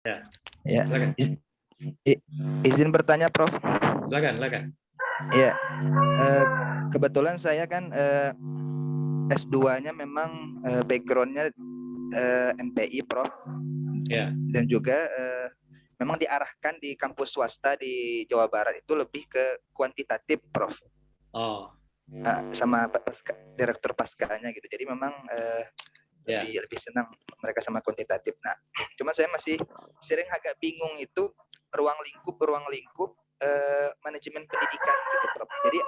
Ya, Ya, silakan. izin bertanya, Prof. Silakan. Ya, kebetulan saya kan S2-nya memang background-nya MTI, Prof. Ya. Dan juga memang diarahkan di kampus swasta di Jawa Barat itu lebih ke kuantitatif, Prof. Oh. Sama direktur paskanya gitu. Jadi memang lebih senang mereka sama kuantitatif. Nah, cuma saya masih sering agak bingung itu ruang lingkup manajemen pendidikan gitu, Prof. Jadi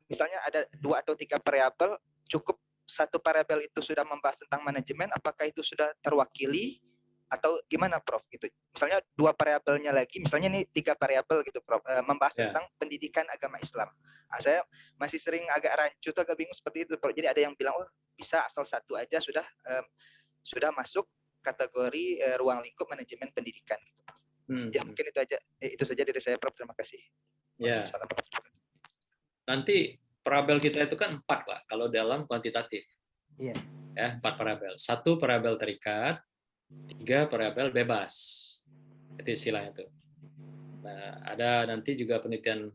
misalnya ada 2 atau 3 variabel, cukup satu variabel itu sudah membahas tentang manajemen, apakah itu sudah terwakili atau gimana, Prof? Gitu. Misalnya 2 variabelnya lagi, misalnya nih 3 variabel gitu, Prof, membahas tentang pendidikan agama Islam. Nah, saya masih sering agak rancu tuh, agak bingung seperti itu, Prof. Jadi ada yang bilang, oh bisa asal satu aja sudah masuk kategori ruang lingkup manajemen pendidikan. Ya mungkin itu aja, itu saja dari saya, Prof. Terima kasih. Ya. Nanti parabel kita itu kan 4, Pak, kalau dalam kuantitatif. Iya. Ya, 4 parabel. 1 parabel terikat, 3 parabel bebas. Itu istilahnya itu. Nah, ada nanti juga penelitian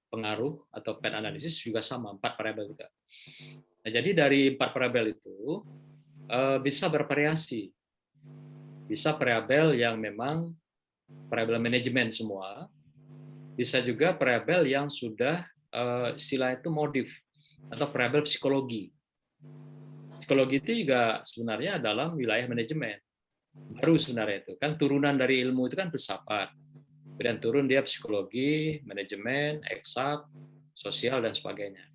pengaruh atau pen analisis juga sama, 4 parabel juga. Nah, jadi dari 4 parabel itu bisa bervariasi. Bisa parabel yang memang parabel manajemen semua, bisa juga parabel yang sudah istilah itu modif atau parabel psikologi. Psikologi itu juga sebenarnya dalam wilayah manajemen. Baru sebenarnya itu. Kan turunan dari ilmu itu kan filsafat. Kemudian turun dia psikologi, manajemen, eksak, sosial, dan sebagainya.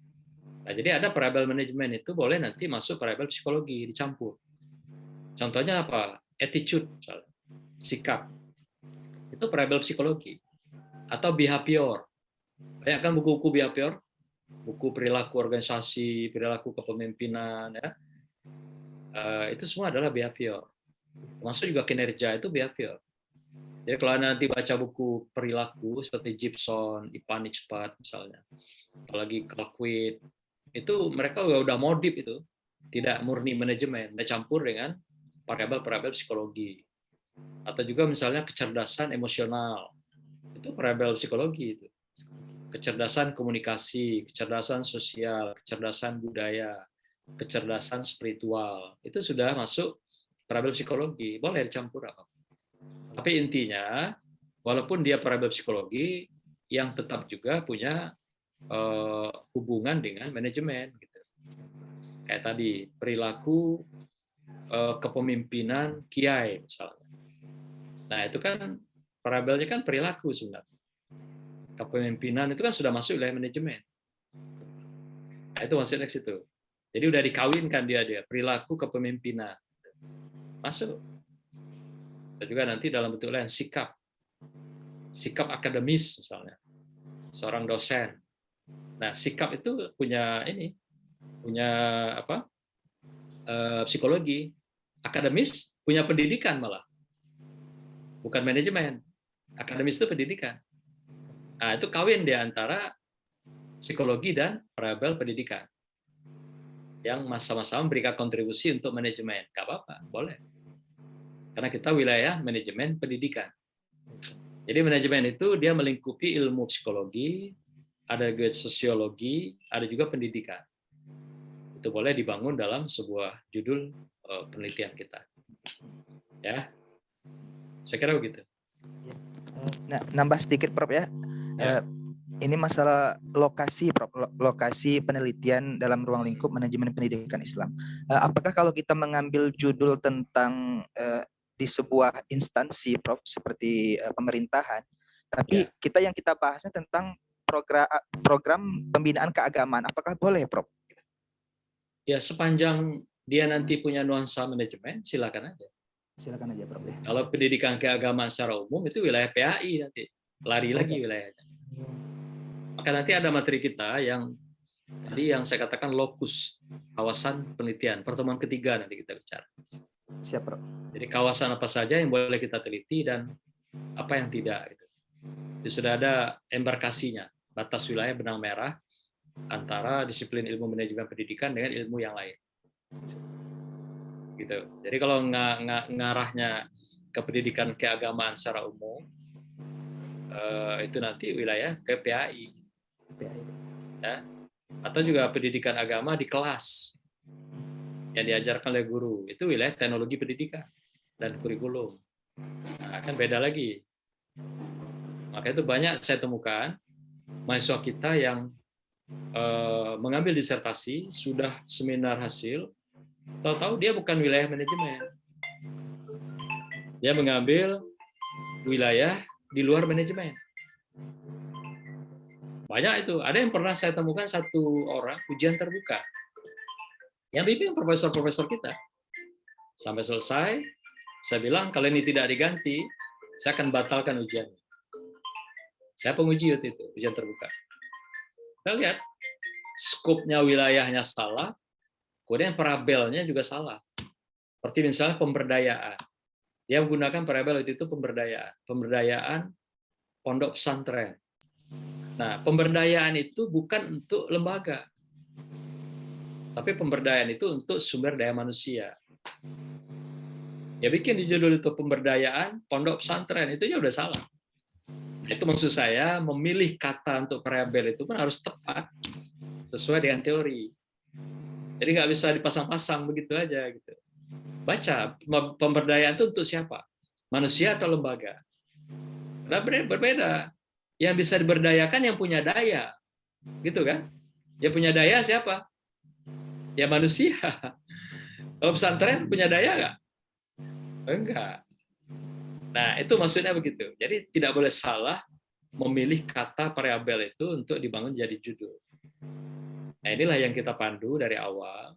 Nah, jadi ada parabel manajemen itu boleh nanti masuk parabel psikologi, dicampur. Contohnya apa? Attitude, sikap. Itu parabel psikologi. Atau behavior. Banyak kan buku-buku behavior, buku perilaku organisasi, perilaku kepemimpinan, ya. Itu semua adalah behavior. Termasuk juga kinerja itu behavior. Jadi kalau nanti baca buku perilaku seperti Gibson, Ipanichpat misalnya, apalagi Clarkwood, itu mereka udah modif itu, tidak murni manajemen, campur dengan parabel-parabel psikologi. Atau juga misalnya kecerdasan emosional, itu parabel psikologi itu. Kecerdasan komunikasi, kecerdasan sosial, kecerdasan budaya, kecerdasan spiritual, itu sudah masuk parabel psikologi, boleh dicampur apa. Tapi intinya, walaupun dia parabel psikologi, yang tetap juga punya hubungan dengan manajemen. Gitu. Kayak tadi, perilaku kepemimpinan kiai misalnya. Nah itu kan parabelnya kan perilaku sebenarnya. Kepemimpinan itu kan sudah masuk wilayah manajemen. Nah itu maksudnya ke situ. Jadi udah dikawinkan dia perilaku kepemimpinan. Masuk. Dan juga nanti dalam bentuk lain sikap akademis misalnya, seorang dosen. Nah sikap itu punya apa? Psikologi. Akademis punya pendidikan malah, bukan manajemen. Akademis itu pendidikan. Nah itu kawin di antara psikologi dan parabel pendidikan yang sama-sama memberikan kontribusi untuk manajemen. Gak apa-apa, boleh. Karena kita wilayah manajemen pendidikan. Jadi manajemen itu dia melingkupi ilmu psikologi, ada juga sosiologi, ada juga pendidikan. Itu boleh dibangun dalam sebuah judul penelitian kita. Ya, saya kira begitu. Nah, nambah sedikit, Prof ya. Ini masalah lokasi, Prof. Lokasi penelitian dalam ruang lingkup manajemen pendidikan Islam. Apakah kalau kita mengambil judul tentang di sebuah instansi, Prof, seperti pemerintahan, tapi yang kita bahasnya tentang program pembinaan keagamaan, apakah boleh, Prof? Ya, sepanjang dia nanti punya nuansa manajemen, silakan aja. Silakan aja, Prof. Kalau pendidikan keagamaan secara umum itu wilayah PAI nanti, lari lagi wilayahnya. Maka nanti ada materi kita yang tadi yang saya katakan lokus, kawasan penelitian, pertemuan ketiga nanti kita bicara. Siap, Prof. Jadi kawasan apa saja yang boleh kita teliti dan apa yang tidak. Gitu. Jadi sudah ada embarkasinya, batas wilayah benang merah antara disiplin ilmu manajemen pendidikan dengan ilmu yang lain. Gitu. Jadi kalau ngarahnya kependidikan keagamaan secara umum, itu nanti wilayah KPAI, ya. Atau juga pendidikan agama di kelas yang diajarkan oleh guru, itu wilayah teknologi pendidikan dan kurikulum. Nah, kan beda lagi. Maka itu banyak saya temukan mahasiswa kita yang mengambil disertasi, sudah seminar hasil, tahu-tahu dia bukan wilayah manajemen. Dia mengambil wilayah di luar manajemen. Banyak itu. Ada yang pernah saya temukan satu orang ujian terbuka. Yang bimbing profesor-profesor kita. Sampai selesai, saya bilang kalau ini tidak diganti, saya akan batalkan ujian. Saya penguji waktu itu, ujian terbuka. Kita lihat, skopnya wilayahnya salah, kemudian parabelnya juga salah. Seperti misalnya pemberdayaan. Dia menggunakan parabel itu pemberdayaan. Pemberdayaan pondok pesantren. Nah, pemberdayaan itu bukan untuk lembaga. Tapi pemberdayaan itu untuk sumber daya manusia. Ya bikin di judul itu pemberdayaan pondok pesantren, itu ya udah salah. Itu maksud saya, memilih kata untuk parabel itu pun harus tepat sesuai dengan teori. Jadi nggak bisa dipasang-pasang begitu aja gitu. Baca, pemberdayaan itu untuk siapa? Manusia atau lembaga? Nah, berbeda. Yang bisa diberdayakan yang punya daya, gitu kan? Yang punya daya siapa? Ya manusia. Kalau pesantren punya daya nggak? Enggak. Nah, itu maksudnya begitu. Jadi tidak boleh salah memilih kata variabel itu untuk dibangun jadi judul. Nah, inilah yang kita pandu dari awal.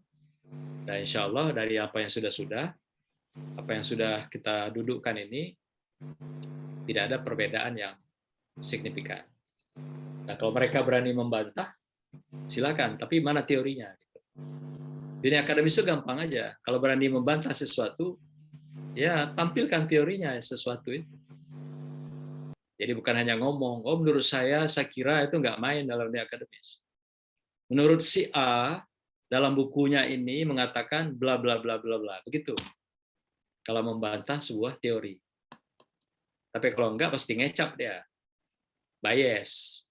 Dan insya Allah dari apa yang sudah-sudah, apa yang sudah kita dudukkan ini, tidak ada perbedaan yang signifikan. Nah, kalau mereka berani membantah, silakan. Tapi mana teorinya? Dunia akademis itu gampang aja. Kalau berani membantah sesuatu, ya tampilkan teorinya sesuatu itu. Jadi bukan hanya ngomong, oh menurut saya kira itu nggak main dalam dunia akademis. Menurut si A, dalam bukunya ini mengatakan bla bla bla bla bla. Begitu. Kalau membantah sebuah teori. Tapi kalau enggak pasti ngecap dia. Bias.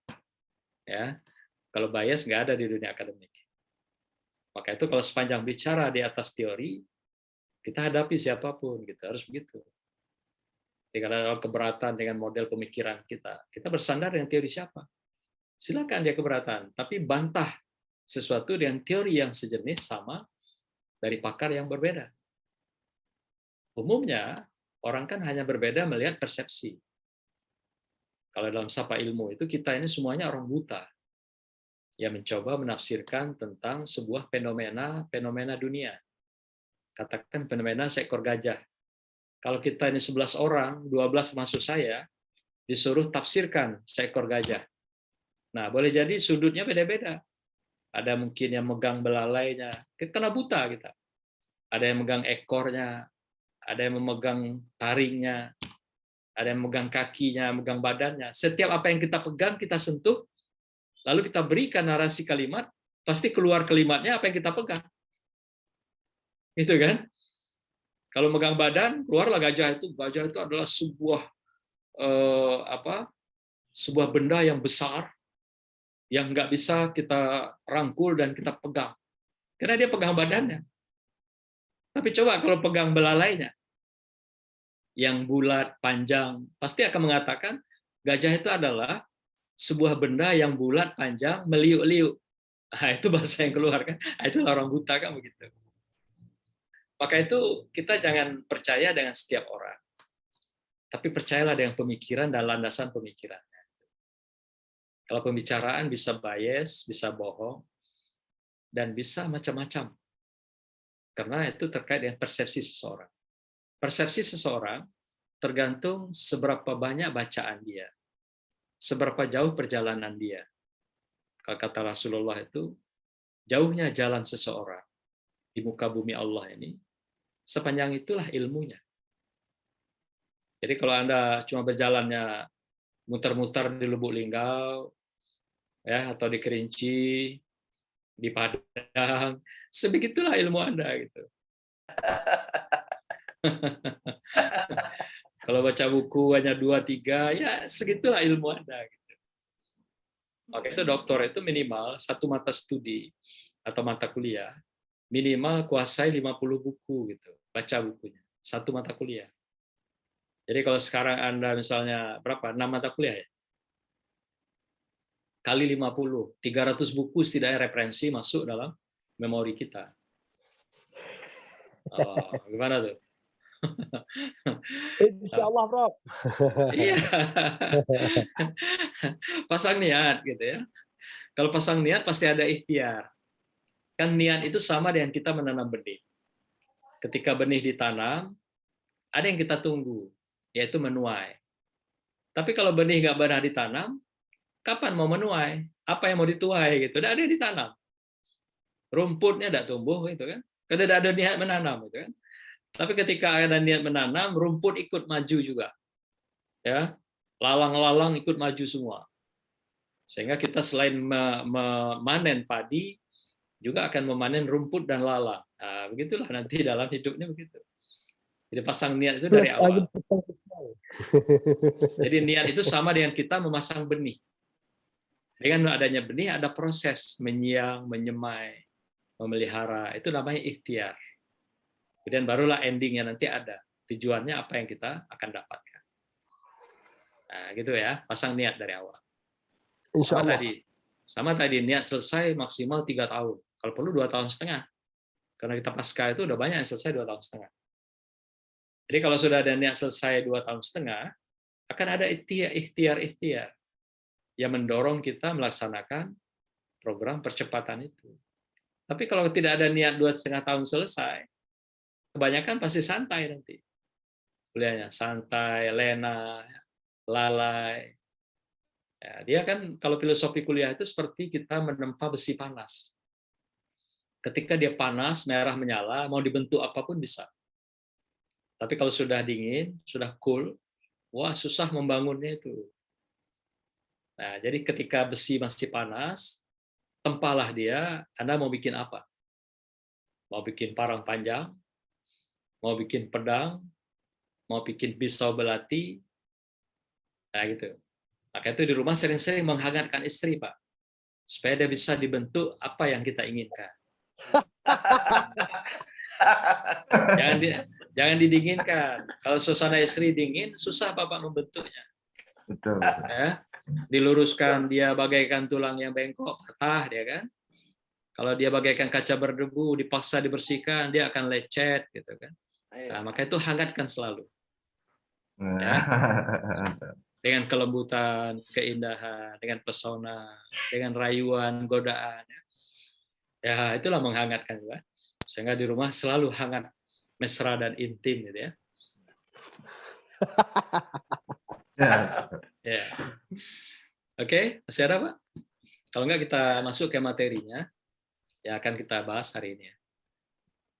Ya. Kalau bias nggak ada di dunia akademik. Maka itu kalau sepanjang bicara di atas teori, kita hadapi siapapun, gitu. Harus begitu. Jadi kalau ada keberatan dengan model pemikiran kita bersandar dengan teori siapa? Silakan dia keberatan, tapi bantah sesuatu dengan teori yang sejenis sama dari pakar yang berbeda. Umumnya, orang kan hanya berbeda melihat persepsi. Kalau dalam sapa ilmu itu kita ini semuanya orang buta yang mencoba menafsirkan tentang sebuah fenomena dunia. Katakan fenomena seekor gajah. Kalau kita ini 11 orang, 12 masuk saya, disuruh tafsirkan seekor gajah. Nah, boleh jadi sudutnya beda-beda. Ada mungkin yang megang belalainya, kita kena buta kita. Ada yang megang ekornya, ada yang memegang taringnya, ada yang memegang kakinya, memegang badannya. Setiap apa yang kita pegang, kita sentuh, lalu kita berikan narasi kalimat, pasti keluar kalimatnya apa yang kita pegang. Gitu kan? Kalau megang badan, keluarlah gajah itu. Gajah itu adalah sebuah benda yang besar, yang nggak bisa kita rangkul dan kita pegang. Karena dia pegang badannya. Tapi coba kalau pegang belalainya, yang bulat, panjang, pasti akan mengatakan gajah itu adalah sebuah benda yang bulat, panjang, meliuk-liuk. Nah, itu bahasa yang keluar kan. Nah, itu orang buta kan begitu. Maka itu kita jangan percaya dengan setiap orang. Tapi percayalah dengan pemikiran dan landasan pemikirannya. Kalau pembicaraan bisa bias, bisa bohong, dan bisa macam-macam. Karena itu terkait dengan persepsi seseorang. Persepsi seseorang tergantung seberapa banyak bacaan dia, seberapa jauh perjalanan dia. Kalau kata Rasulullah itu, jauhnya jalan seseorang di muka bumi Allah ini, sepanjang itulah ilmunya. Jadi kalau Anda cuma berjalannya muter-muter di Lubuk Linggau, ya, atau di Kerinci, di Padang, sebegitulah ilmu Anda gitu. Kalau baca buku hanya 2-3, ya segitulah ilmu Anda. Gitu. Maka itu doktor itu minimal satu mata studi atau mata kuliah, minimal kuasai 50 buku gitu, baca bukunya. Satu mata kuliah. Jadi kalau sekarang Anda misalnya berapa? 6 mata kuliah ya? Kali 50, 300 buku setidaknya referensi masuk dalam memori kita. Oh, gimana tuh? Insya Allah, Prof. Iya. Pasang niat gitu ya. Kalau pasang niat pasti ada ikhtiar. Kan niat itu sama dengan kita menanam benih. Ketika benih ditanam, ada yang kita tunggu, yaitu menuai. Tapi kalau benih nggak pernah ditanam, kapan mau menuai? Apa yang mau dituai gitu? Tidak ada yang ditanam. Rumputnya tidak tumbuh gitu kan? Karena tidak ada niat menanam gitu kan? Tapi ketika ada niat menanam, rumput ikut maju juga. Ya, lalang-lalang ikut maju semua. Sehingga kita selain memanen padi, juga akan memanen rumput dan lalang. Nah, begitulah nanti dalam hidupnya begitu. Jadi pasang niat itu dari awal. Jadi niat itu sama dengan kita memasang benih. Dengan adanya benih ada proses menyiang, menyemai, memelihara. Itu namanya ikhtiar. Kemudian barulah endingnya nanti ada. Tujuannya apa yang kita akan dapatkan. Nah, gitu ya. Pasang niat dari awal. Sama tadi niat selesai maksimal 3 tahun. Kalau perlu 2,5 tahun. Karena kita pasca itu udah banyak yang selesai 2,5 tahun. Jadi kalau sudah ada niat selesai 2,5 tahun, akan ada ikhtiar-ikhtiar yang mendorong kita melaksanakan program percepatan itu. Tapi kalau tidak ada niat 2,5 tahun selesai, kebanyakan pasti santai nanti. Kuliahnya santai, lena, lalai. Ya, dia kan kalau filosofi kuliah itu seperti kita menempa besi panas. Ketika dia panas, merah menyala, mau dibentuk apapun bisa. Tapi kalau sudah dingin, sudah cool, wah susah membangunnya itu. Nah, jadi ketika besi masih panas, tempalah dia, Anda mau bikin apa? Mau bikin parang panjang, mau bikin pedang, mau bikin pisau belati, nah gitu. Maka itu di rumah sering-sering menghangatkan istri, Pak, supaya dia bisa dibentuk apa yang kita inginkan. Jangan didinginkan. Kalau suasana istri dingin, susah Bapak membentuknya. Betul. Ya, diluruskan dia bagaikan tulang yang bengkok, patah dia kan. Kalau dia bagaikan kaca berdebu, dipaksa dibersihkan, dia akan lecet gitu kan. Nah, maka itu hangatkan selalu. Ya. Dengan kelembutan, keindahan, dengan pesona, dengan rayuan, godaan. Ya, itulah menghangatkan juga. Sehingga di rumah selalu hangat, mesra dan intim gitu ya. Ya. Oke, masih ada Pak? Kalau enggak kita masuk ke materinya yang akan kita bahas hari ini.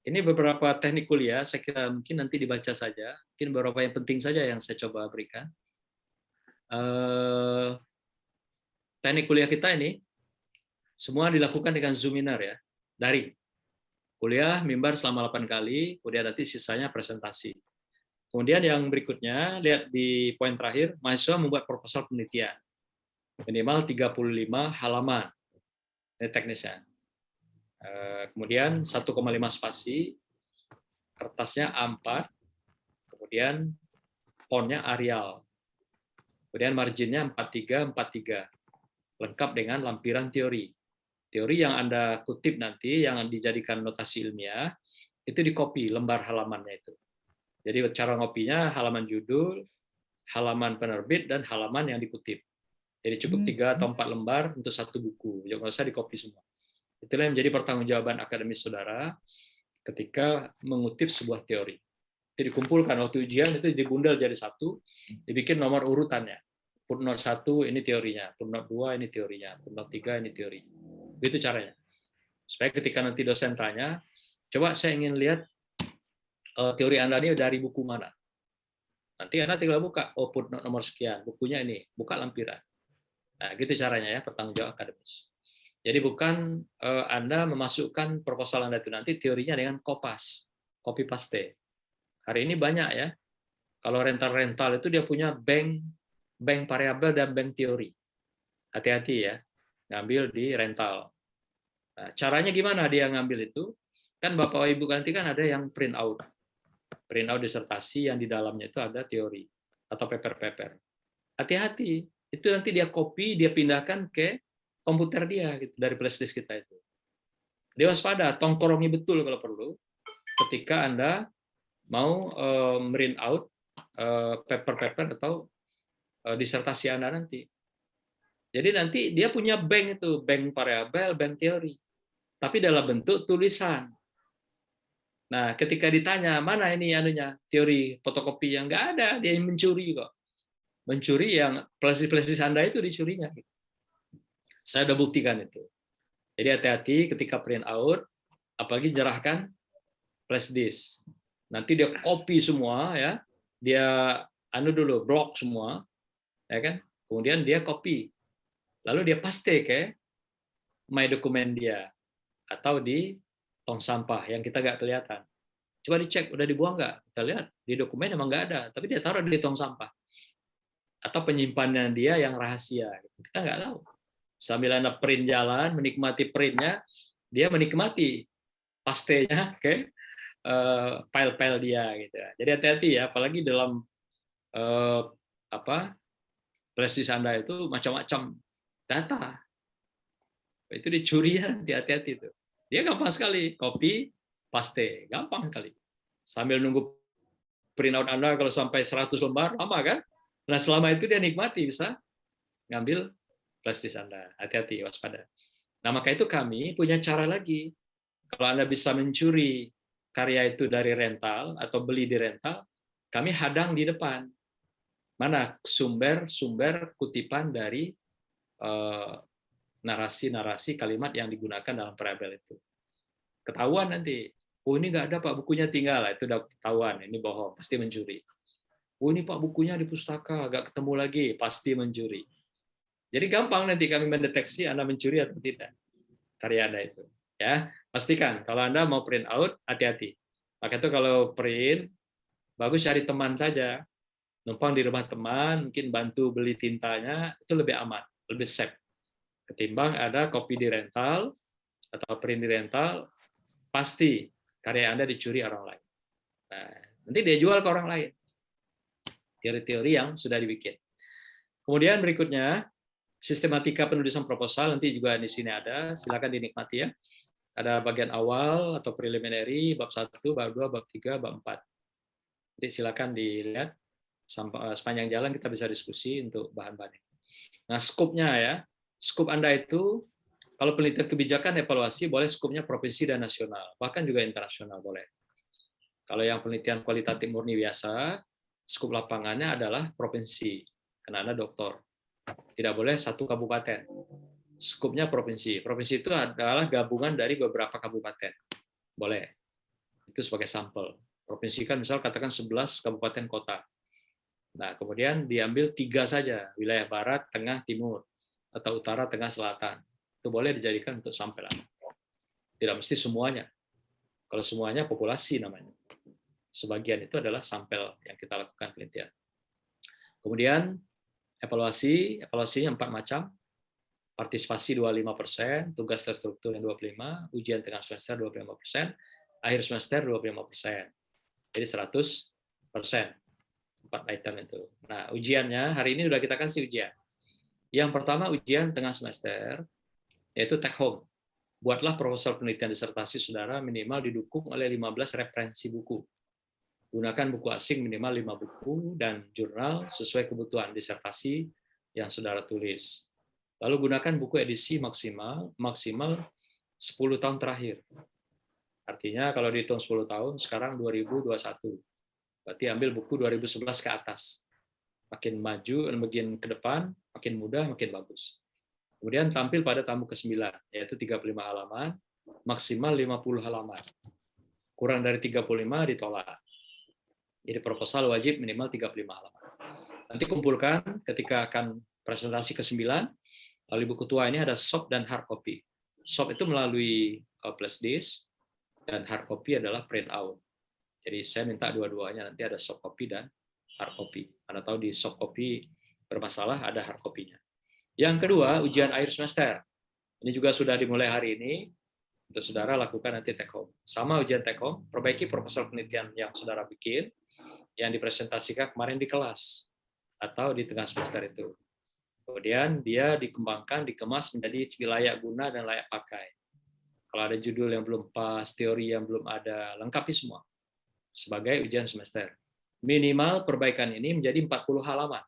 Ini beberapa teknik kuliah, saya kira mungkin nanti dibaca saja. Mungkin beberapa yang penting saja yang saya coba berikan. Teknik kuliah kita ini semua dilakukan dengan Zoominar ya, daring. Kuliah mimbar selama 8 kali, kemudian nanti sisanya presentasi. Kemudian yang berikutnya, lihat di poin terakhir, mahasiswa membuat proposal penelitian. Minimal 35 halaman. Ini teknisnya. Kemudian 1,5 spasi, kertasnya A4, kemudian fontnya Arial. Kemudian marginnya 43, lengkap dengan lampiran teori. Teori yang Anda kutip nanti, yang dijadikan notasi ilmiah, itu di-copy lembar halamannya itu. Jadi cara ngopinya halaman judul, halaman penerbit, dan halaman yang dikutip. Jadi cukup 3 atau 4 lembar untuk satu buku, jangan usah di-copy semua. Itulah yang menjadi pertanggungjawaban akademis saudara ketika mengutip sebuah teori. Itu dikumpulkan waktu ujian, itu dibundel jadi satu, dibikin nomor urutannya. Footnote 1 ini teorinya, footnote 2 ini teorinya, footnote 3 ini teorinya. Itu caranya. Supaya ketika nanti dosen tanya, coba saya ingin lihat teori Anda ini dari buku mana. Nanti Anda tinggal buka, oh footnote nomor sekian, bukunya ini, buka lampiran. Nah, gitu caranya ya, pertanggungjawab akademis. Jadi bukan Anda memasukkan proposal Anda itu nanti teorinya dengan kopas, copy paste. Hari ini banyak ya, Kalau rental itu dia punya bank variabel dan bank teori. Hati-hati ya, ngambil di rental. Nah, caranya gimana dia ngambil itu? Kan Bapak Ibu nanti kan ada yang print out disertasi yang di dalamnya itu ada teori atau paper. Hati-hati, itu nanti dia copy, dia pindahkan ke komputer dia gitu dari flash disk kita itu. Dia waspada, tongkrongi betul kalau perlu ketika Anda mau print out paper atau disertasi Anda nanti. Jadi nanti dia punya bank itu, bank variabel, bank teori, tapi dalam bentuk tulisan. Nah, ketika ditanya mana ini anunya teori fotokopi yang nggak ada, dia mencuri kok. Mencuri yang flash Anda itu dicurinya. Saya udah buktikan itu. Jadi hati-hati ketika print out, apalagi jarahkan flash disk. Nanti dia copy semua ya, dia dulu blok semua, ya kan? Kemudian dia copy, lalu dia paste ke my dokumen dia atau di tong sampah yang kita nggak kelihatan. Coba dicek, udah dibuang nggak? Kita lihat di dokumen emang nggak ada, tapi dia taruh di tong sampah. Atau penyimpanannya dia yang rahasia. Kita nggak tahu. Sambil Anda print jalan, menikmati printnya, dia menikmati pastenya ke file-file dia. Gitu. Jadi hati-hati ya, apalagi dalam flash disk Anda itu macam-macam data. Itu dicuri ya, hati-hati itu. Dia gampang sekali, copy, paste, gampang sekali. Sambil nunggu printout Anda kalau sampai 100 lembar, lama kan? Nah, selama itu dia nikmati, bisa ngambil flash disk Anda. Hati-hati, waspada. Nah, maka itu kami punya cara lagi. Kalau Anda bisa mencuri karya itu dari rental atau beli di rental, kami hadang di depan. Mana sumber kutipan dari narasi-narasi kalimat yang digunakan dalam parabel itu. Ketahuan nanti, oh ini nggak ada Pak, bukunya tinggal, itu udah ketahuan, ini bohong, pasti mencuri. Oh ini Pak, bukunya di pustaka, nggak ketemu lagi, pasti mencuri. Jadi gampang nanti kami mendeteksi Anda mencuri atau tidak karya Anda itu. Ya, pastikan kalau Anda mau print out, hati-hati. Maka itu kalau print, bagus cari teman saja, numpang di rumah teman, mungkin bantu beli tintanya, itu lebih aman, lebih safe. Ketimbang ada copy di rental atau print di rental, pasti karya Anda dicuri orang lain. Nah, nanti dia jual ke orang lain. Teori-teori yang sudah dibikin. Kemudian berikutnya, sistematika penulisan proposal, nanti juga di sini ada, silakan dinikmati ya. Ada bagian awal atau preliminary, bab 1, bab 2, bab 3, bab 4. Jadi silakan dilihat, sepanjang jalan kita bisa diskusi untuk bahan-bahan. Nah, skopnya ya, skop Anda itu, kalau penelitian kebijakan evaluasi boleh skopnya provinsi dan nasional, bahkan juga internasional boleh. Kalau yang penelitian kualitatif murni biasa, skop lapangannya adalah provinsi, karena Anda doktor. Tidak boleh satu kabupaten. Skopnya provinsi. Provinsi itu adalah gabungan dari beberapa kabupaten. Boleh. Itu sebagai sampel. Provinsi kan misal katakan 11 kabupaten kota. Nah, kemudian diambil 3 saja, wilayah barat, tengah, timur, atau utara, tengah, selatan. Itu boleh dijadikan untuk sampelan. Tidak mesti semuanya. Kalau semuanya populasi namanya. Sebagian itu adalah sampel yang kita lakukan penelitian. Kemudian evaluasinya 4 macam. Partisipasi 25%, tugas terstruktur yang 25%, ujian tengah semester 25%, akhir semester 25%. Jadi 100%. 4 item itu. Nah, ujiannya hari ini sudah kita kasih ujian. Yang pertama ujian tengah semester, yaitu take home. Buatlah proposal penelitian disertasi saudara minimal didukung oleh 15 referensi buku. Gunakan buku asing minimal 5 buku dan jurnal sesuai kebutuhan disertasi yang saudara tulis. Lalu gunakan buku edisi maksimal 10 tahun terakhir. Artinya kalau dihitung 10 tahun, sekarang 2021. Berarti ambil buku 2011 ke atas. Makin maju, makin ke depan, makin mudah, makin bagus. Kemudian tampil pada tamu ke-9, yaitu 35 halaman, maksimal 50 halaman. Kurang dari 35 ditolak. Jadi proposal wajib minimal 35 halaman. Nanti kumpulkan ketika akan presentasi ke-9, lalu buku tua ini ada soft dan hard copy. Soft itu melalui flash disk, dan hard copy adalah print out. Jadi saya minta dua-duanya, nanti ada soft copy dan hard copy. Anda tahu di soft copy bermasalah, ada hard copy-nya. Yang kedua, ujian akhir semester. Ini juga sudah dimulai hari ini. Untuk saudara lakukan nanti take home. Sama ujian take home, perbaiki proposal penelitian yang saudara bikin, yang dipresentasikan kemarin di kelas atau di tengah semester itu. Kemudian dia dikembangkan, dikemas menjadi layak guna dan layak pakai. Kalau ada judul yang belum pas, teori yang belum ada, lengkapi semua sebagai ujian semester. Minimal perbaikan ini menjadi 40 halaman.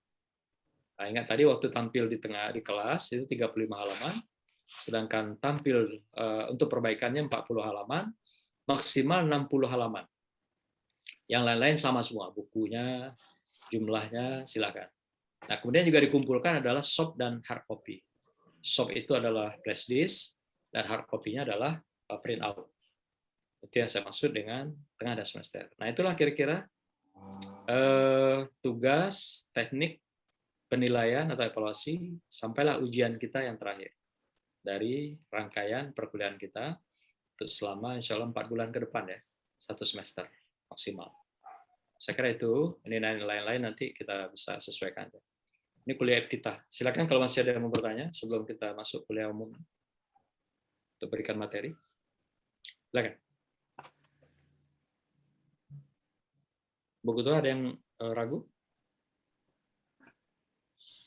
Nah, ingat tadi waktu tampil di kelas itu 35 halaman, sedangkan tampil untuk perbaikannya 40 halaman, maksimal 60 halaman. Yang lain-lain sama semua, bukunya, jumlahnya, silakan. Nah, kemudian juga dikumpulkan adalah soft dan hard copy. Soft itu adalah flash disk, dan hard copy-nya adalah print out. Itu yang saya maksud dengan tengah dan semester. Nah, itulah kira-kira tugas, teknik, penilaian atau evaluasi, sampailah ujian kita yang terakhir dari rangkaian perkuliahan kita untuk selama insya Allah 4 bulan ke depan ya, 1 semester maksimal. Saya kira itu, ini lain-lain nanti kita bisa sesuaikan. Ini kuliah kita. Silakan kalau masih ada yang mau bertanya sebelum kita masuk kuliah umum untuk berikan materi. Silakan. Bu Ketua, ada yang ragu?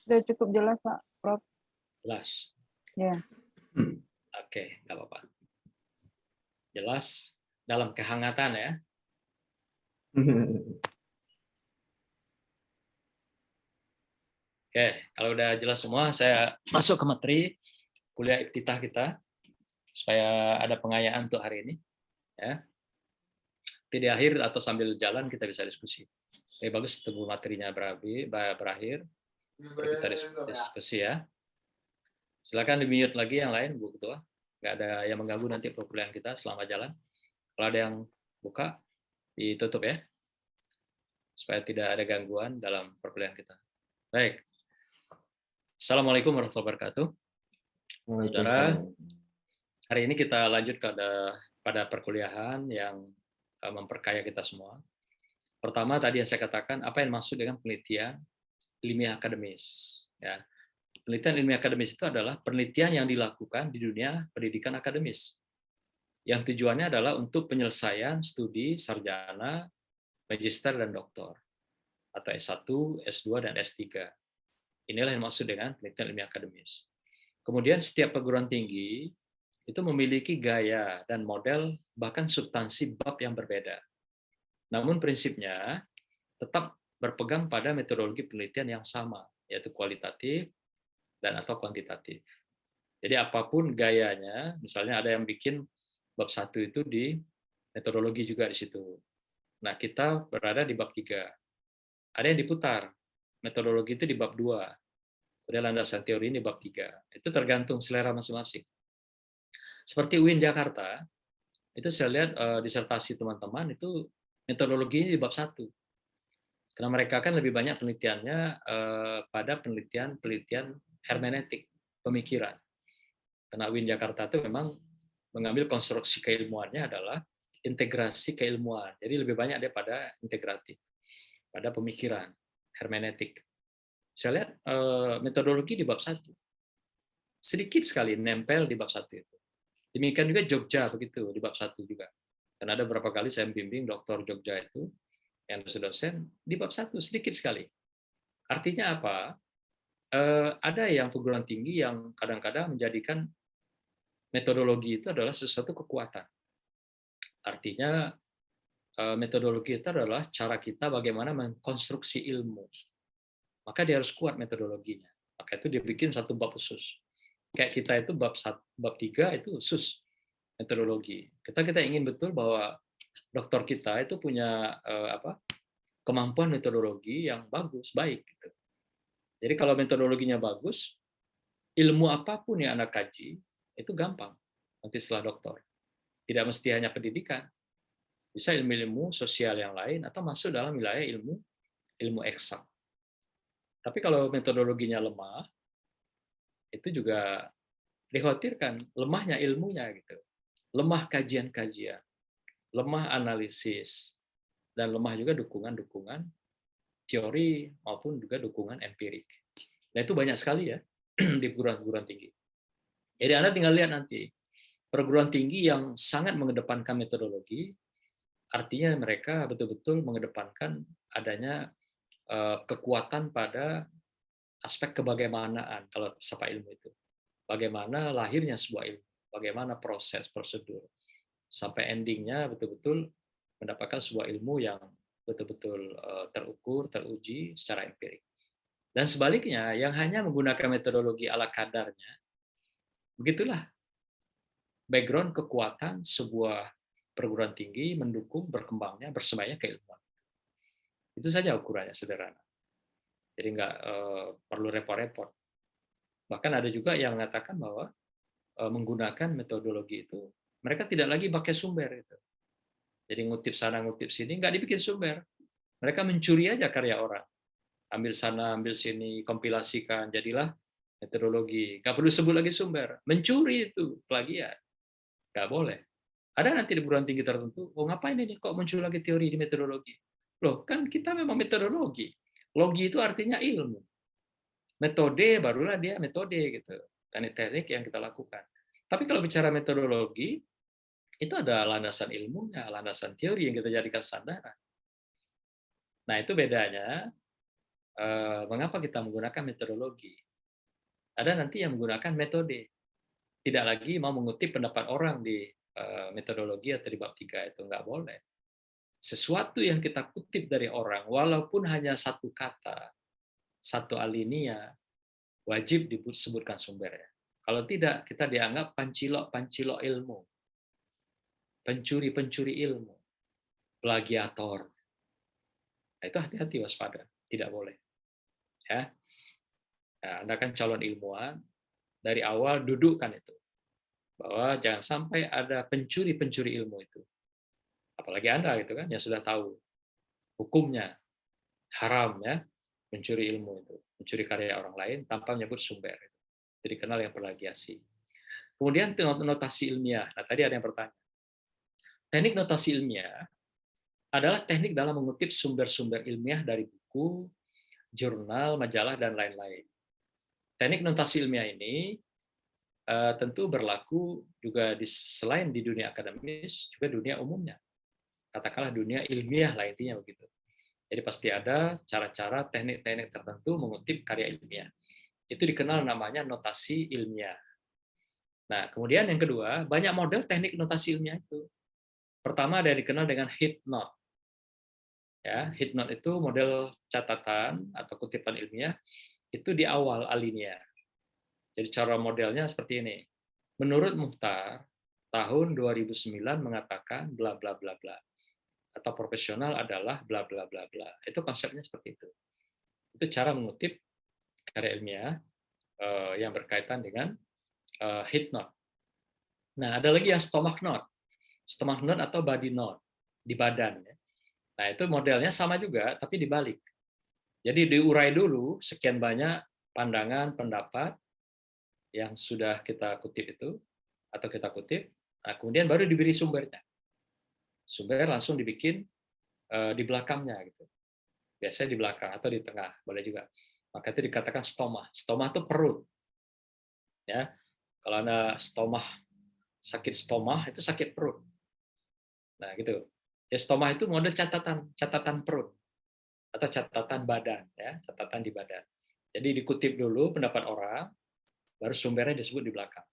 Sudah cukup jelas, Pak Prof. Jelas. Ya. Oke, nggak apa-apa. Jelas dalam kehangatan ya. Oke, kalau udah jelas semua, saya masuk ke materi kuliah iftitah kita supaya ada pengayaan untuk hari ini. Ya. Di akhir atau sambil jalan kita bisa diskusi. Lebih bagus tunggu materinya berakhir, baru kita diskusi ya. Silakan di-mute lagi yang lain, Bu Ketua. Nggak ada yang mengganggu nanti perkuliahan kita selama jalan. Kalau ada yang buka, ditutup ya, supaya tidak ada gangguan dalam perkuliahan kita. Baik. Assalamualaikum warahmatullahi wabarakatuh. Saudara, hari ini kita lanjut pada perkuliahan yang memperkaya kita semua. Pertama tadi yang saya katakan, apa yang maksud dengan penelitian ilmiah akademis? Ya. Penelitian ilmiah akademis itu adalah penelitian yang dilakukan di dunia pendidikan akademis. Yang tujuannya adalah untuk penyelesaian studi sarjana, magister, dan doktor. Atau S1, S2, dan S3. Inilah yang maksud dengan penelitian ilmiah akademis. Kemudian setiap perguruan tinggi itu memiliki gaya dan model, bahkan substansi bab yang berbeda. Namun prinsipnya tetap berpegang pada metodologi penelitian yang sama, yaitu kualitatif dan atau kuantitatif. Jadi apapun gayanya, misalnya ada yang bikin bab 1 itu di metodologi juga di situ. Nah, kita berada di bab 3. Ada yang diputar. Metodologi itu di bab 2. Kemudian landasan teori ini bab 3. Itu tergantung selera masing-masing. Seperti UIN Jakarta, itu saya lihat disertasi teman-teman itu metodologinya di bab 1. Karena mereka kan lebih banyak penelitiannya pada penelitian hermeneutik, pemikiran. Karena UIN Jakarta itu memang mengambil konstruksi keilmuannya adalah integrasi keilmuan. Jadi lebih banyak daripada integratif, pada pemikiran, hermeneutik. Saya lihat metodologi di bab 1. Sedikit sekali nempel di bab 1 itu. Demikian juga Jogja begitu, di bab 1 juga. Karena ada beberapa kali saya membimbing Dr. Jogja itu, yang dosen di bab 1, sedikit sekali. Artinya apa? Ada yang perguruan tinggi yang kadang-kadang menjadikan metodologi itu adalah sesuatu kekuatan. Artinya metodologi itu adalah cara kita bagaimana mengkonstruksi ilmu. Maka dia harus kuat metodologinya. Maka itu dia bikin satu bab khusus. Kayak kita itu bab 3 itu khusus metodologi. Kita ingin betul bahwa dokter kita itu punya kemampuan metodologi yang bagus, baik. Gitu. Jadi kalau metodologinya bagus, ilmu apapun yang Anda kaji, itu gampang nanti setelah dokter. Tidak mesti hanya pendidikan. Bisa ilmu-ilmu sosial yang lain atau masuk dalam wilayah ilmu eksak. Tapi kalau metodologinya lemah, itu juga dikhawatirkan lemahnya ilmunya gitu. Lemah kajian-kajian, lemah analisis, dan lemah juga dukungan-dukungan teori maupun juga dukungan empirik. Nah itu banyak sekali ya di perguruan tinggi. Jadi Anda tinggal lihat nanti perguruan tinggi yang sangat mengedepankan metodologi, artinya mereka betul-betul mengedepankan adanya kekuatan pada aspek kebagaimanaan kalau filsafat ilmu itu. Bagaimana lahirnya sebuah ilmu, bagaimana proses, prosedur, sampai endingnya betul-betul mendapatkan sebuah ilmu yang betul-betul terukur, teruji secara empirik. Dan sebaliknya, yang hanya menggunakan metodologi ala kadarnya, begitulah background kekuatan sebuah perguruan tinggi mendukung berkembangnya, bersemayanya keilmuan. Itu saja ukurannya, sederhana. Jadi nggak perlu repot-repot. Bahkan ada juga yang mengatakan bahwa menggunakan metodologi itu, mereka tidak lagi pakai sumber itu. Jadi ngutip sana, ngutip sini, nggak dibikin sumber. Mereka mencuri aja karya orang. Ambil sana, ambil sini, kompilasikan, jadilah metodologi. Nggak perlu sebut lagi sumber. Mencuri itu, plagiat. Nggak boleh. Ada nanti di perguruan tinggi tertentu, oh ngapain ini kok muncul lagi teori di metodologi? Loh, kan kita memang metodologi. Logi itu artinya ilmu. Metode barulah dia metode gitu. Teknik-teknik yang kita lakukan. Tapi kalau bicara metodologi, itu ada landasan ilmunya, landasan teori yang kita jadikan sandaran. Nah, itu bedanya mengapa kita menggunakan metodologi. Ada nanti yang menggunakan metode. Tidak lagi mau mengutip pendapat orang di metodologi atau di bab 3 itu nggak boleh. Sesuatu yang kita kutip dari orang, walaupun hanya satu kata, satu alinea, wajib disebutkan sumbernya. Kalau tidak, kita dianggap pancilok-pancilok ilmu, pencuri-pencuri ilmu, plagiator. Nah, itu hati-hati, waspada, tidak boleh. Ya, nah, Anda kan calon ilmuwan, dari awal dudukkan itu, bahwa jangan sampai ada pencuri-pencuri ilmu itu. Apalagi Anda gitu kan, yang sudah tahu hukumnya haram ya, mencuri ilmu itu, mencuri karya orang lain tanpa menyebut sumber. Itu dikenal yang plagiasi. Kemudian notasi ilmiah. Nah, tadi ada yang bertanya. Teknik notasi ilmiah adalah teknik dalam mengutip sumber-sumber ilmiah dari buku, jurnal, majalah, dan lain-lain. Teknik notasi ilmiah ini tentu berlaku juga selain di dunia akademis, juga dunia umumnya. Katakanlah dunia ilmiah lah intinya begitu. Jadi pasti ada cara-cara teknik-teknik tertentu mengutip karya ilmiah. Itu dikenal namanya notasi ilmiah. Nah, kemudian yang kedua, banyak model teknik notasi ilmiah itu. Pertama ada yang dikenal dengan hit note. Ya, hit note itu model catatan atau kutipan ilmiah itu di awal alinea. Jadi cara modelnya seperti ini. Menurut Muhtar, tahun 2009 mengatakan bla bla bla bla. Atau profesional adalah bla bla bla bla. Itu konsepnya seperti itu. Itu cara mengutip karya ilmiah yang berkaitan dengan hit note. Nah, ada lagi yang stomach note. Stomach note atau body note di badan. Nah, itu modelnya sama juga, tapi dibalik. Jadi diurai dulu sekian banyak pandangan, pendapat yang sudah kita kutip itu, atau kita kutip, nah, kemudian baru diberi sumbernya. Sumber langsung dibikin di belakangnya gitu. Biasanya di belakang atau di tengah, boleh juga. Maka itu dikatakan stoma. Stoma itu perut. Ya. Kalau Anda sakit stoma itu sakit perut. Nah, gitu. Ya, stoma itu model catatan perut atau catatan badan, ya, catatan di badan. Jadi dikutip dulu pendapat orang, baru sumbernya disebut di belakang.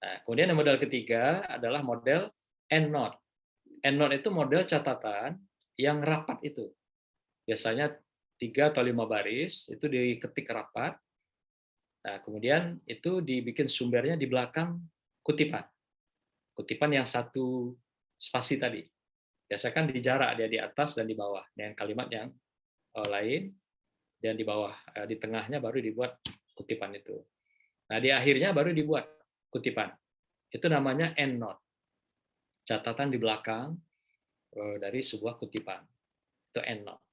Nah, kemudian yang model ketiga adalah model EndNote. EndNote itu model catatan yang rapat itu. Biasanya 3 atau 5 baris, itu diketik rapat. Nah, kemudian itu dibikin sumbernya di belakang kutipan. Kutipan yang satu spasi tadi. Biasanya kan di jarak dia di atas dan di bawah dengan kalimat yang lain, dan di bawah, di tengahnya baru dibuat kutipan itu. Nah, di akhirnya baru dibuat kutipan. Itu namanya EndNote. Catatan di belakang dari sebuah kutipan. Itu EndNote.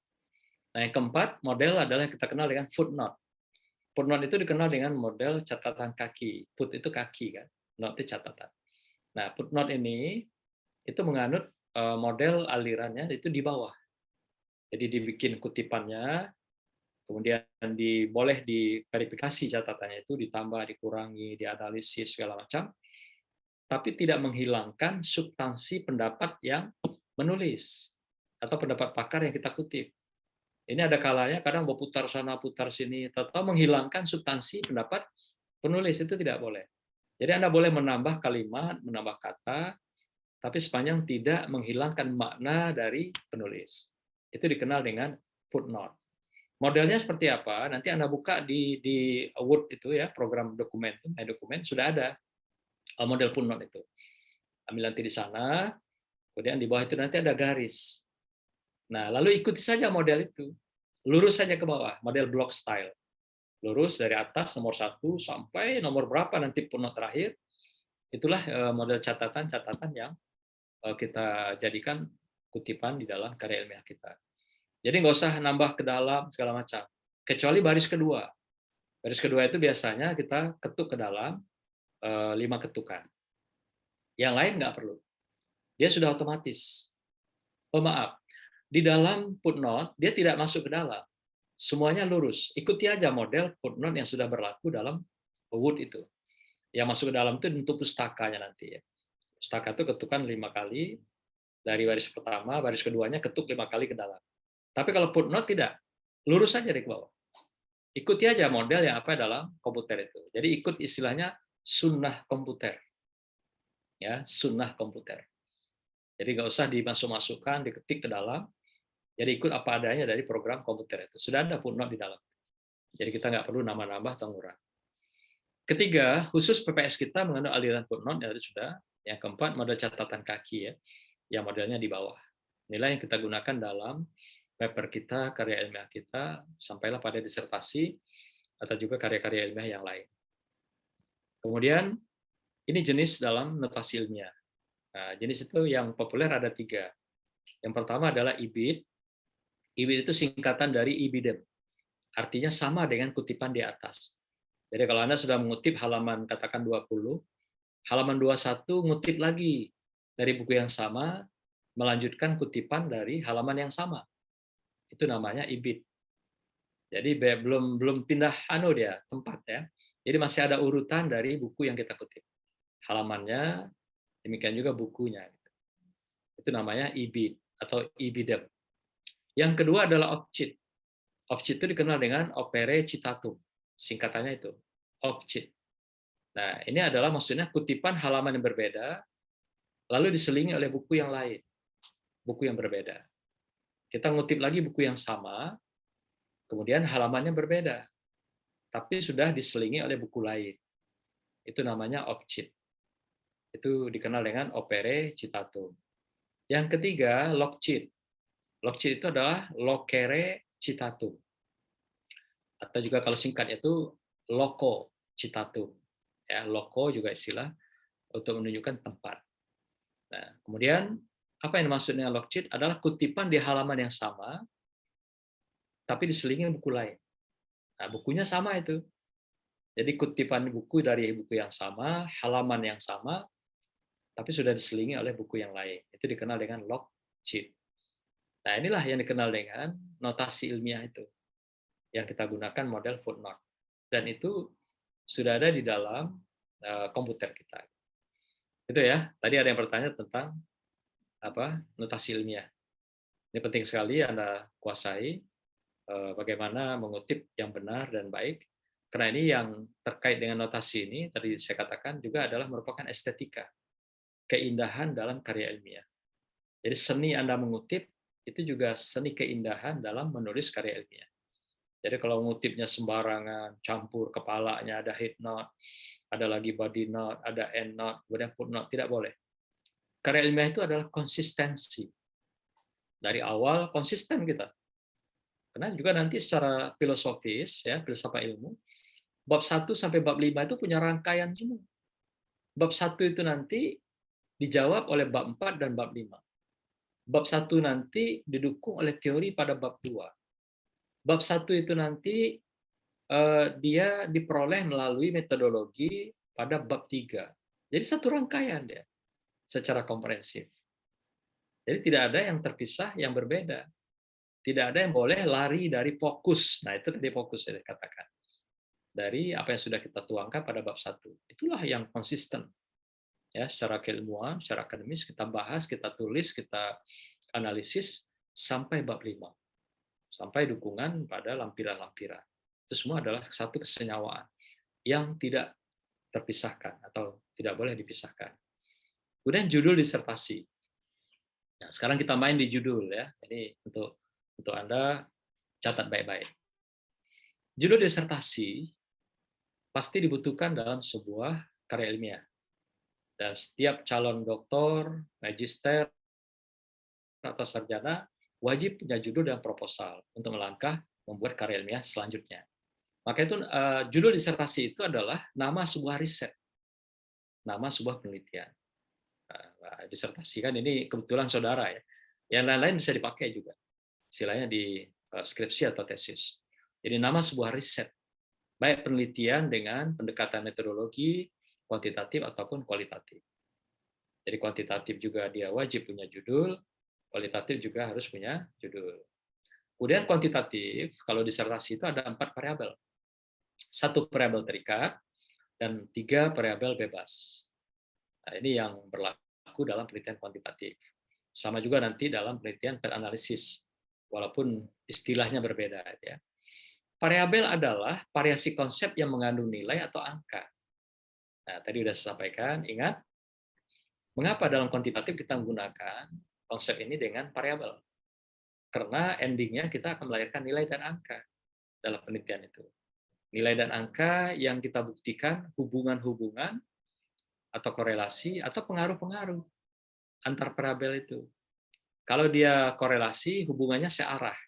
Nah, yang keempat model adalah yang kita kenal dengan footnote. Footnote itu dikenal dengan model catatan kaki. Foot itu kaki kan, note itu catatan. Nah, footnote ini itu menganut model alirannya itu di bawah. Jadi dibikin kutipannya, kemudian boleh diverifikasi catatannya itu, ditambah, dikurangi, dianalisis segala macam, tapi tidak menghilangkan substansi pendapat yang menulis atau pendapat pakar yang kita kutip. Ini ada kalanya kadang berputar sana putar sini, atau menghilangkan substansi pendapat penulis, itu tidak boleh. Jadi Anda boleh menambah kalimat, menambah kata, tapi sepanjang tidak menghilangkan makna dari penulis. Itu dikenal dengan footnote. Modelnya seperti apa? Nanti Anda buka di Word itu ya, program dokumen, dokumen sudah ada model footnote itu. Ambil nanti di sana, kemudian di bawah itu nanti ada garis. Nah, lalu ikuti saja model itu. Lurus saja ke bawah, model block style. Lurus dari atas nomor 1 sampai nomor berapa nanti footnote terakhir. Itulah model catatan-catatan yang kita jadikan kutipan di dalam karya ilmiah kita. Jadi nggak usah nambah ke dalam segala macam. Kecuali baris kedua. Baris kedua itu biasanya kita ketuk ke dalam 5 ketukan. Yang lain nggak perlu. Dia sudah otomatis. Oh maaf, di dalam footnote dia tidak masuk ke dalam. Semuanya lurus. Ikuti aja model footnote yang sudah berlaku dalam Word itu. Yang masuk ke dalam itu untuk pustakanya nanti ya. Pustaka itu ketukan 5 kali, dari baris pertama, baris keduanya ketuk 5 kali ke dalam. Tapi kalau footnote tidak, lurus saja dari bawah. Ikuti aja model yang apa dalam komputer itu. Jadi ikut istilahnya sunnah komputer. Ya, sunnah komputer. Jadi nggak usah dimasuk-masukkan, diketik ke dalam. Jadi ikut apa adanya dari program komputer itu. Sudah ada footnote di dalam. Jadi kita nggak perlu nambah-nambah atau ngurang. Ketiga, khusus PPS kita mengandung aliran footnote, yang sudah. Yang keempat, model catatan kaki ya, yang modelnya di bawah. Inilah yang kita gunakan dalam paper kita, karya ilmiah kita, sampailah pada disertasi atau juga karya-karya ilmiah yang lain. Kemudian ini jenis dalam notasi ilmiah. Nah, jenis itu yang populer ada 3. Yang pertama adalah IBID. IBID itu singkatan dari ibidem. Artinya sama dengan kutipan di atas. Jadi kalau Anda sudah mengutip halaman katakan 20, halaman 21 ngutip lagi dari buku yang sama, melanjutkan kutipan dari halaman yang sama. Itu namanya IBID. Jadi belum pindah dia tempat ya. Jadi masih ada urutan dari buku yang kita kutip. Halamannya, demikian juga bukunya. Itu namanya IBID atau ibidem. Yang kedua adalah OPCID. OPCID itu dikenal dengan opere citatum. Singkatannya itu, OPCID. Nah, ini adalah maksudnya kutipan halaman yang berbeda, lalu diselingi oleh buku yang lain. Buku yang berbeda. Kita ngutip lagi buku yang sama, kemudian halamannya berbeda, tapi sudah diselingi oleh buku lain. Itu namanya OPCID. Itu dikenal dengan opere citatum. Yang ketiga, LOCCID. LOCCID itu adalah locere citatum. Atau juga kalau singkat itu loco citatum. Ya, loco juga istilah untuk menunjukkan tempat. Nah, kemudian apa yang maksudnya LOCCID adalah kutipan di halaman yang sama, tapi diselingi buku lain. Nah, bukunya sama itu. Jadi kutipan buku dari buku yang sama, halaman yang sama, tapi sudah diselingi oleh buku yang lain. Itu dikenal dengan LOCCID. Nah, inilah yang dikenal dengan notasi ilmiah itu, yang kita gunakan model footnote. Dan itu sudah ada di dalam komputer kita. Itu ya. Tadi ada yang bertanya tentang notasi ilmiah. Ini penting sekali Anda kuasai bagaimana mengutip yang benar dan baik. Karena ini yang terkait dengan notasi ini, tadi saya katakan juga adalah merupakan estetika, keindahan dalam karya ilmiah. Jadi seni Anda mengutip, itu juga seni keindahan dalam menulis karya ilmiah. Jadi kalau mengutipnya sembarangan, campur kepalanya, ada head note, ada lagi body note, ada end note, kemudian footnote, tidak boleh. Karya ilmiah itu adalah konsistensi. Dari awal konsisten kita. Karena juga nanti secara filosofis, ya, filsafat ilmu, bab 1 sampai bab 5 itu punya rangkaian semua. Bab 1 itu nanti dijawab oleh bab 4 dan bab 5. Bab 1 nanti didukung oleh teori pada bab 2. Bab 1 itu nanti dia diperoleh melalui metodologi pada bab 3. Jadi satu rangkaian dia secara komprehensif. Jadi tidak ada yang terpisah, yang berbeda. Tidak ada yang boleh lari dari fokus. Nah, itu tadi fokus saya katakan. Dari apa yang sudah kita tuangkan pada bab 1. Itulah yang konsisten. Ya, secara keilmuan, secara akademis kita bahas, kita tulis, kita analisis sampai bab 5. Sampai dukungan pada lampiran-lampiran. Itu semua adalah satu kesenyawaan yang tidak terpisahkan atau tidak boleh dipisahkan. Kemudian judul disertasi. Nah, sekarang kita main di judul ya. Ini untuk Anda catat baik-baik. Judul disertasi pasti dibutuhkan dalam sebuah karya ilmiah. Dan setiap calon doktor, magister, atau sarjana wajib punya judul dan proposal untuk melangkah membuat karya ilmiah selanjutnya. Maka itu judul disertasi itu adalah nama sebuah riset, nama sebuah penelitian. Disertasi kan ini kebetulan saudara ya. Yang lain-lain bisa dipakai juga. Istilahnya di skripsi atau tesis. Jadi nama sebuah riset, baik penelitian dengan pendekatan metodologi, kuantitatif ataupun kualitatif. Jadi kuantitatif juga dia wajib punya judul, kualitatif juga harus punya judul. Kemudian kuantitatif, kalau disertasi itu ada 4 variabel. 1 variabel terikat, dan 3 variabel bebas. Nah, ini yang berlaku dalam penelitian kuantitatif. Sama juga nanti dalam penelitian PET analisis, walaupun istilahnya berbeda. Ya. Variabel adalah variasi konsep yang mengandung nilai atau angka. Nah, tadi sudah saya sampaikan, ingat, mengapa dalam kuantitatif kita menggunakan konsep ini dengan variabel? Karena endingnya kita akan melahirkan nilai dan angka dalam penelitian itu. Nilai dan angka yang kita buktikan hubungan-hubungan atau korelasi atau pengaruh-pengaruh antar variabel itu. Kalau dia korelasi, hubungannya searah.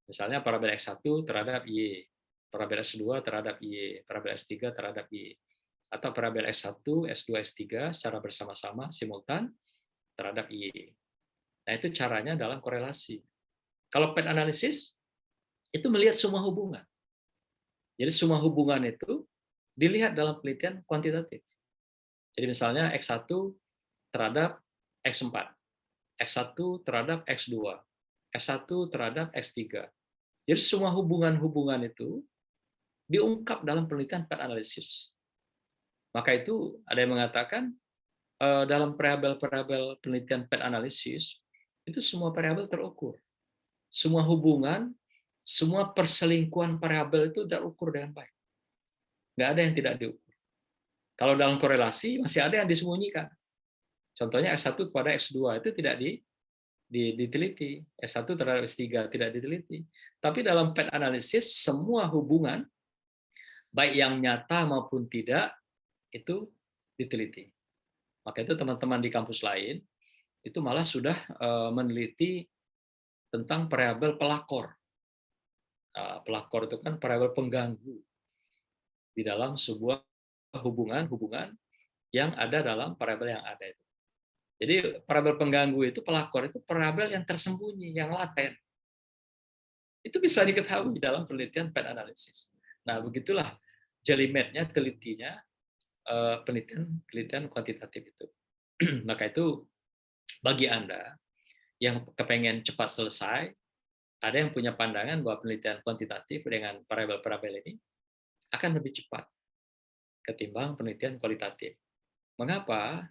Misalnya variabel X1 terhadap Y, variabel S2 terhadap Y, variabel S3 terhadap Y. Atau variabel S1, S2, S3 secara bersama-sama, simultan, terhadap Y. Nah, itu caranya dalam korelasi. Kalau PET analisis, itu melihat semua hubungan. Jadi semua hubungan itu dilihat dalam penelitian kuantitatif. Jadi misalnya X1 terhadap X4, X1 terhadap X2, X1 terhadap X3. Jadi semua hubungan-hubungan itu diungkap dalam penelitian PET analisis. Maka itu ada yang mengatakan dalam variabel-variabel penelitian PET analisis itu semua variabel terukur. Semua hubungan, semua perselingkuhan variabel itu terukur dengan baik. Nggak ada yang tidak diukur. Kalau dalam korelasi masih ada yang disembunyikan. Contohnya S1 kepada X2 itu tidak diteliti, S1 terhadap S3 tidak diteliti. Tapi dalam PET analisis semua hubungan baik yang nyata maupun tidak itu diteliti. Maka itu teman-teman di kampus lain itu malah sudah meneliti tentang variabel pelakor. Pelakor itu kan variabel pengganggu di dalam sebuah hubungan-hubungan yang ada dalam variabel yang ada itu. Jadi variabel pengganggu itu pelakor itu variabel yang tersembunyi, yang laten. Itu bisa diketahui dalam penelitian PET analisis. Nah, begitulah jelimetnya, telitinya penelitian kuantitatif itu. Maka itu bagi Anda yang kepengen cepat selesai, ada yang punya pandangan bahwa penelitian kuantitatif dengan variabel-variabel ini akan lebih cepat ketimbang penelitian kualitatif. Mengapa?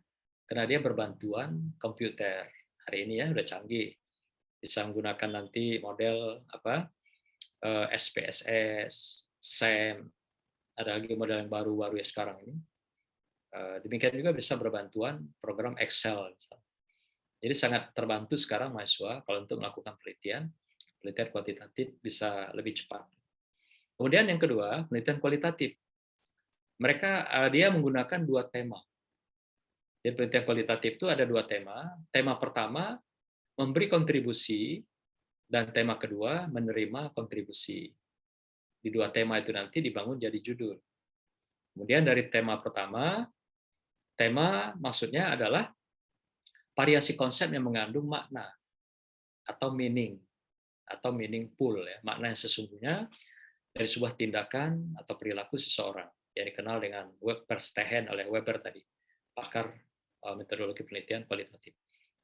Karena dia berbantuan komputer. Hari ini ya udah canggih. Bisa menggunakan nanti model SPSS, SAM, ada lagi model yang baru-baru ya sekarang ini. Demikian juga bisa berbantuan program Excel. Jadi sangat terbantu sekarang mahasiswa kalau untuk melakukan penelitian kuantitatif bisa lebih cepat. Kemudian yang kedua, penelitian kualitatif. Dia menggunakan 2 tema. Jadi penelitian kualitatif itu ada 2 tema. Tema pertama, memberi kontribusi, dan tema kedua, menerima kontribusi. Di 2 tema itu nanti dibangun jadi judul. Kemudian dari tema pertama, tema maksudnya adalah variasi konsep yang mengandung makna atau meaningful ya, makna yang sesungguhnya dari sebuah tindakan atau perilaku seseorang yang dikenal dengan Weber-Stehen oleh Weber tadi, pakar metodologi penelitian kualitatif.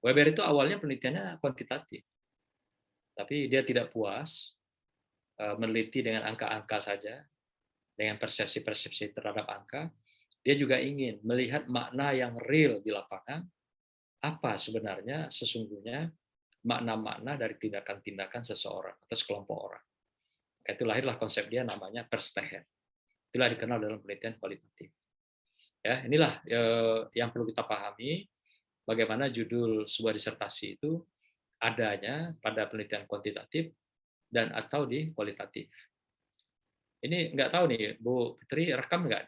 Weber itu awalnya penelitiannya kuantitatif, Tapi dia tidak puas meneliti dengan angka-angka saja, dengan persepsi-persepsi terhadap angka. Dia juga ingin melihat makna yang real di lapangan, apa sebenarnya sesungguhnya makna-makna dari tindakan-tindakan seseorang atau sekelompok orang. Itu lahirlah konsep dia namanya Verstehen. Itulah dikenal dalam penelitian kualitatif. Ya, inilah yang perlu kita pahami, bagaimana judul sebuah disertasi itu adanya pada penelitian kuantitatif dan atau di kualitatif. Ini nggak tahu nih, Bu Putri, rekam nggak?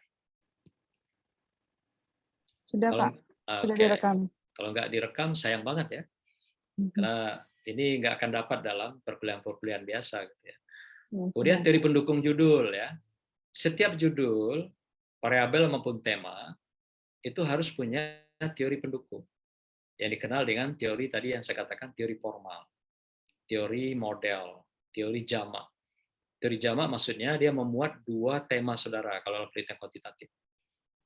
Sudah, Kalau Pak. Sudah oke, direkam. kalau nggak direkam sayang banget ya, karena ini nggak akan dapat dalam perkuliahan-perkuliahan biasa. Gitu ya. Kemudian teori pendukung judul ya, setiap judul, variabel maupun tema itu harus punya teori pendukung yang dikenal dengan teori tadi yang saya katakan teori formal, teori model, teori jamak. Teori jamak maksudnya dia memuat dua tema saudara kalau penelitian kuantitatif.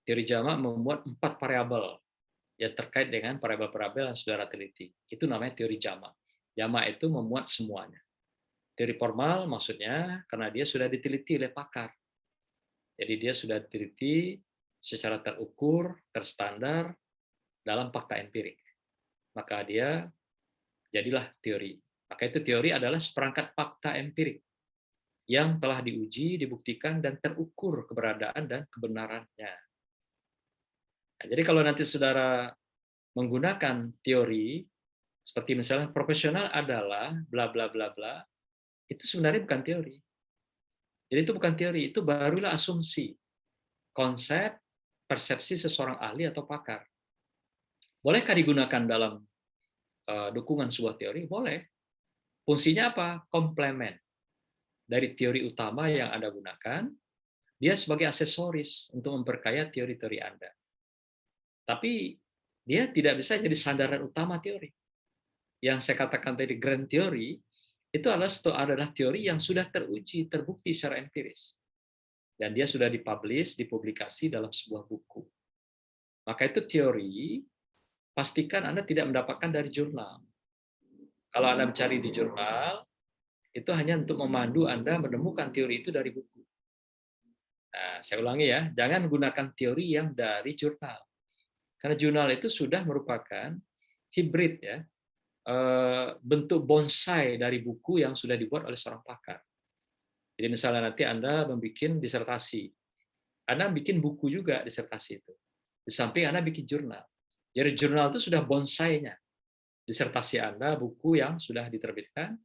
Teori jamak memuat 4 variabel yang terkait dengan variabel-variabel yang saudara teliti. Itu namanya teori jamak. Jamak itu memuat semuanya. Teori formal maksudnya karena dia sudah diteliti oleh pakar. Jadi dia sudah diteliti secara terukur, terstandar dalam fakta empirik. Maka dia jadilah teori. Maka itu teori adalah seperangkat fakta empirik yang telah diuji, dibuktikan, dan terukur keberadaan dan kebenarannya. Nah, jadi kalau nanti saudara menggunakan teori, seperti misalnya profesional adalah bla bla bla bla, itu sebenarnya bukan teori. Jadi itu bukan teori, itu barulah asumsi, konsep, persepsi seseorang ahli atau pakar. Bolehkah digunakan dalam dukungan sebuah teori? Boleh. Fungsinya apa? Komplement dari teori utama yang Anda gunakan, dia sebagai aksesoris untuk memperkaya teori-teori Anda. Tapi dia tidak bisa jadi sandaran utama teori. Yang saya katakan tadi grand theory, itu adalah teori yang sudah teruji, terbukti secara empiris. Dan dia sudah dipublikasi dalam sebuah buku. Maka itu teori, pastikan Anda tidak mendapatkan dari jurnal. Kalau Anda mencari di jurnal, itu hanya untuk memandu Anda menemukan teori itu dari buku. Nah, saya ulangi ya, jangan gunakan teori yang dari jurnal. Karena jurnal itu sudah merupakan hibrid ya, bentuk bonsai dari buku yang sudah dibuat oleh seorang pakar. Jadi misalnya nanti Anda membuat disertasi, Anda bikin buku juga disertasi itu. Di samping Anda bikin jurnal. Jadi jurnal itu sudah bonsainya. Disertasi Anda, buku yang sudah diterbitkan,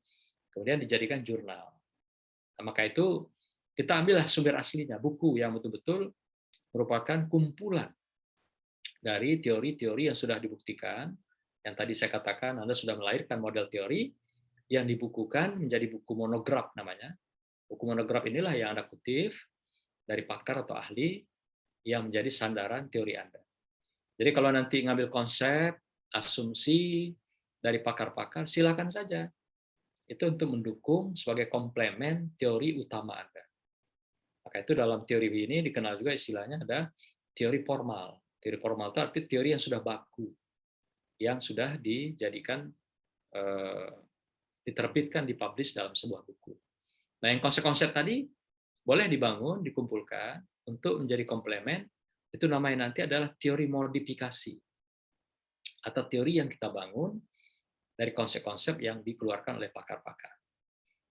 kemudian dijadikan jurnal. Nah, maka itu kita ambillah sumber aslinya, buku yang betul-betul merupakan kumpulan dari teori-teori yang sudah dibuktikan, yang tadi saya katakan Anda sudah melahirkan model teori, yang dibukukan menjadi buku monograf namanya. Buku monograf inilah yang Anda kutip dari pakar atau ahli yang menjadi sandaran teori Anda. Jadi kalau nanti ngambil konsep, asumsi dari pakar-pakar, silakan saja. Itu untuk mendukung sebagai komplemen teori utama Anda. Maka itu dalam teori ini dikenal juga istilahnya ada teori formal. Teori formal itu arti teori yang sudah baku, yang sudah dijadikan, diterbitkan, dipublish dalam sebuah buku. Nah, yang konsep-konsep tadi boleh dibangun, dikumpulkan untuk menjadi komplemen. Itu namanya nanti adalah teori modifikasi atau teori yang kita bangun dari konsep-konsep yang dikeluarkan oleh pakar-pakar.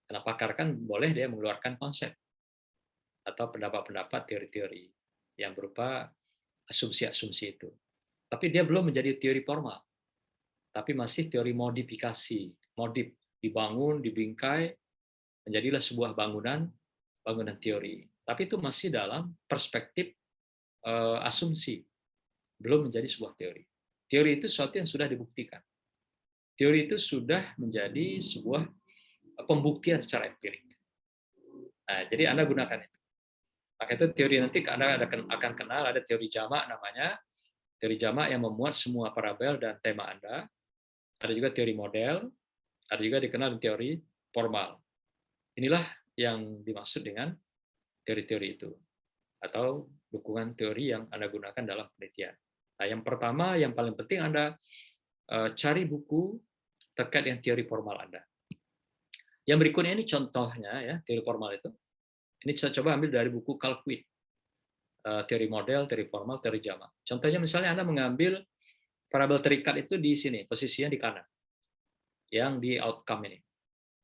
Karena pakar kan boleh dia mengeluarkan konsep atau pendapat-pendapat teori-teori yang berupa asumsi-asumsi itu. Tapi dia belum menjadi teori formal, tapi masih teori modifikasi, modif, dibangun, dibingkai, menjadilah sebuah bangunan teori. Tapi itu masih dalam perspektif asumsi, belum menjadi sebuah teori. Teori itu sesuatu yang sudah dibuktikan. Teori itu sudah menjadi sebuah pembuktian secara empirik. Nah, jadi Anda gunakan itu. Maka itu teori nanti Anda akan kenal ada teori jamak namanya. Teori jamak yang memuat semua parabel dan tema Anda. Ada juga teori model, ada juga dikenal teori formal. Inilah yang dimaksud dengan teori-teori itu atau dukungan teori yang Anda gunakan dalam penelitian. Nah, yang pertama, yang paling penting Anda cari buku terkait dengan teori formal Anda. Yang berikutnya ini contohnya ya, teori formal itu. Ini saya coba ambil dari buku Carl Quidd, teori model, teori formal, teori jamak. Contohnya misalnya Anda mengambil parabel terikat itu di sini, posisinya di kanan, yang di outcome ini.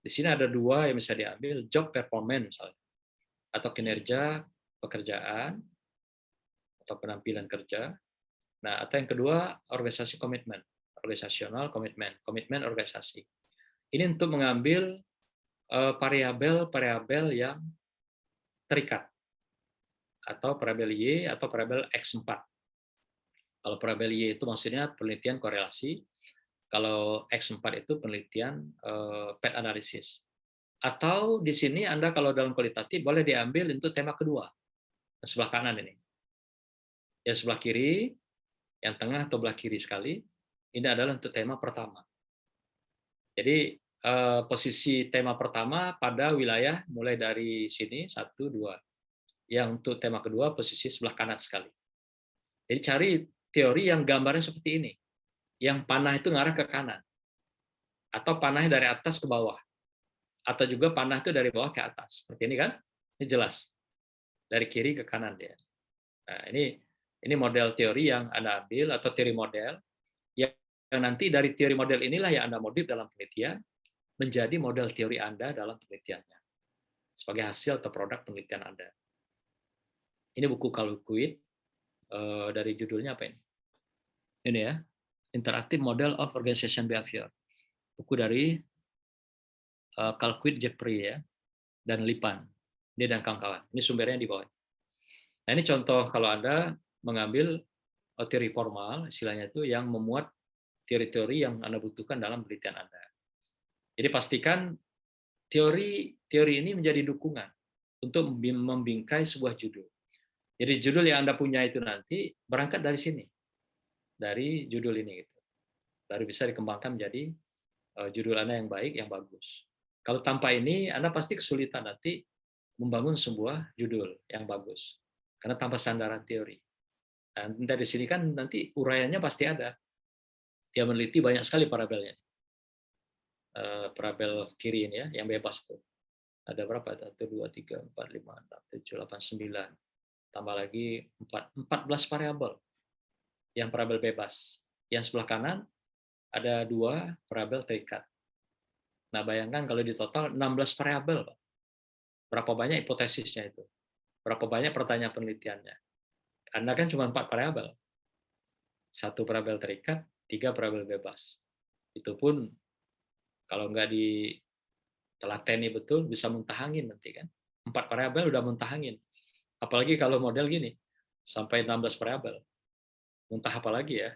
Di sini ada dua yang bisa diambil, job performance misalnya, atau kinerja pekerjaan, atau penampilan kerja. Nah, atau yang kedua, organisasi komitmen, organisasional komitmen, komitmen organisasi. Ini untuk mengambil variabel-variabel yang terikat, atau variabel Y atau variabel X4. Kalau variabel Y itu maksudnya penelitian korelasi, kalau X4 itu penelitian path analysis. Atau di sini Anda kalau dalam kualitatif boleh diambil untuk tema kedua, sebelah kanan ini. Yang sebelah kiri, yang tengah atau belah kiri sekali, ini adalah untuk tema pertama. Jadi posisi tema pertama pada wilayah mulai dari sini 1, 2. Yang untuk tema kedua posisi sebelah kanan sekali. Jadi cari teori yang gambarnya seperti ini, yang panah itu ngarah ke kanan, atau panahnya dari atas ke bawah, atau juga panah itu dari bawah ke atas. Seperti ini kan? Ini jelas. Dari kiri ke kanan dia. Nah, ini model teori yang Anda ambil atau teori model yang nanti dari teori model inilah yang Anda modif dalam penelitian menjadi model teori Anda dalam penelitiannya sebagai hasil atau produk penelitian Anda. Ini buku Carl Quidd, dari judulnya apa ini? Ini ya, Interactive Model of Organization Behavior. Buku dari Carl Quidd, Jeffrey ya, dan Lipan. Dia dan kawan-kawan. Ini sumbernya di bawah. Nah, ini contoh kalau Anda mengambil teori formal, istilahnya itu yang memuat teori-teori yang Anda butuhkan dalam penelitian Anda. Jadi pastikan teori ini menjadi dukungan untuk membingkai sebuah judul. Jadi judul yang Anda punya itu nanti berangkat dari sini, dari judul ini gitu. Baru bisa dikembangkan menjadi judul Anda yang baik, yang bagus. Kalau tanpa ini Anda pasti kesulitan nanti membangun sebuah judul yang bagus. Karena tanpa sandaran teori. Dan dari sini kan nanti uraiannya pasti ada. Dia meneliti banyak sekali parabelnya. Parabel kiri ini ya, yang bebas tuh. Ada berapa? 1, 2, 3, 4, 5, 6, 7, 8, 9. Tambah lagi 14 variabel yang parabel bebas. Yang sebelah kanan ada 2 parabel terikat. Nah, bayangkan kalau di total 16 variabel, Pak. Berapa banyak hipotesisnya itu? Berapa banyak pertanyaan penelitiannya? Anda kan cuma 4 variabel. 1 parabel terikat, 3 parabel bebas. Itu pun kalau nggak ditelateni betul, bisa muntahangin nanti kan. 4 variabel udah muntahangin. Apalagi kalau model gini, sampai 16 variabel. Muntah apa lagi ya?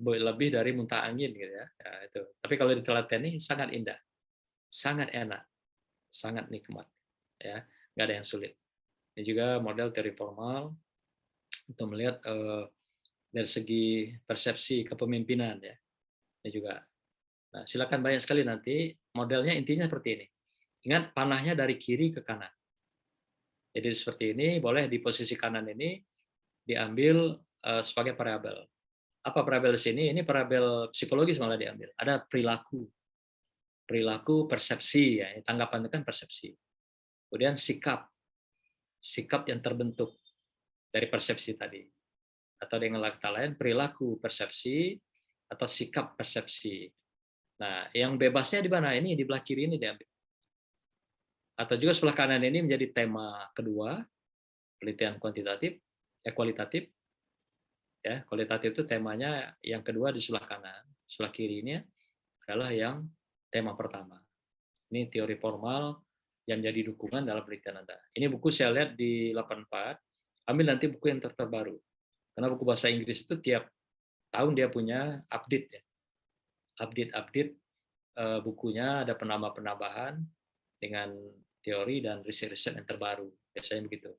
Lebih dari muntah angin gitu ya. Ya itu. Tapi kalau ditelateni sangat indah. Sangat enak. Sangat nikmat. Ya, nggak ada yang sulit. Ini juga model teori formal untuk melihat dari segi persepsi kepemimpinan ya. Ini juga. Nah, silakan banyak sekali nanti modelnya intinya seperti ini. Ingat panahnya dari kiri ke kanan. Jadi seperti ini, boleh di posisi kanan ini diambil sebagai variabel. Apa variabel di sini? Ini variabel psikologis malah diambil. Ada perilaku, persepsi ya. Tanggapan itu kan persepsi. Kemudian sikap yang terbentuk dari persepsi tadi. Atau dengan kata lain perilaku persepsi atau sikap persepsi. Nah, yang bebasnya di mana? Ini di belah kiri ini diambil. Atau juga sebelah kanan ini menjadi tema kedua, penelitian kualitatif. Ya, kualitatif itu temanya yang kedua di sebelah kanan. Sebelah kiri ini adalah yang tema pertama. Ini teori formal yang menjadi dukungan dalam penelitian Anda. Ini buku saya lihat di 84. Ambil nanti buku yang terbaru. Karena buku bahasa Inggris itu tiap tahun dia punya update ya. Update bukunya ada penambahan dengan teori dan riset-riset yang terbaru. Biasanya begitu.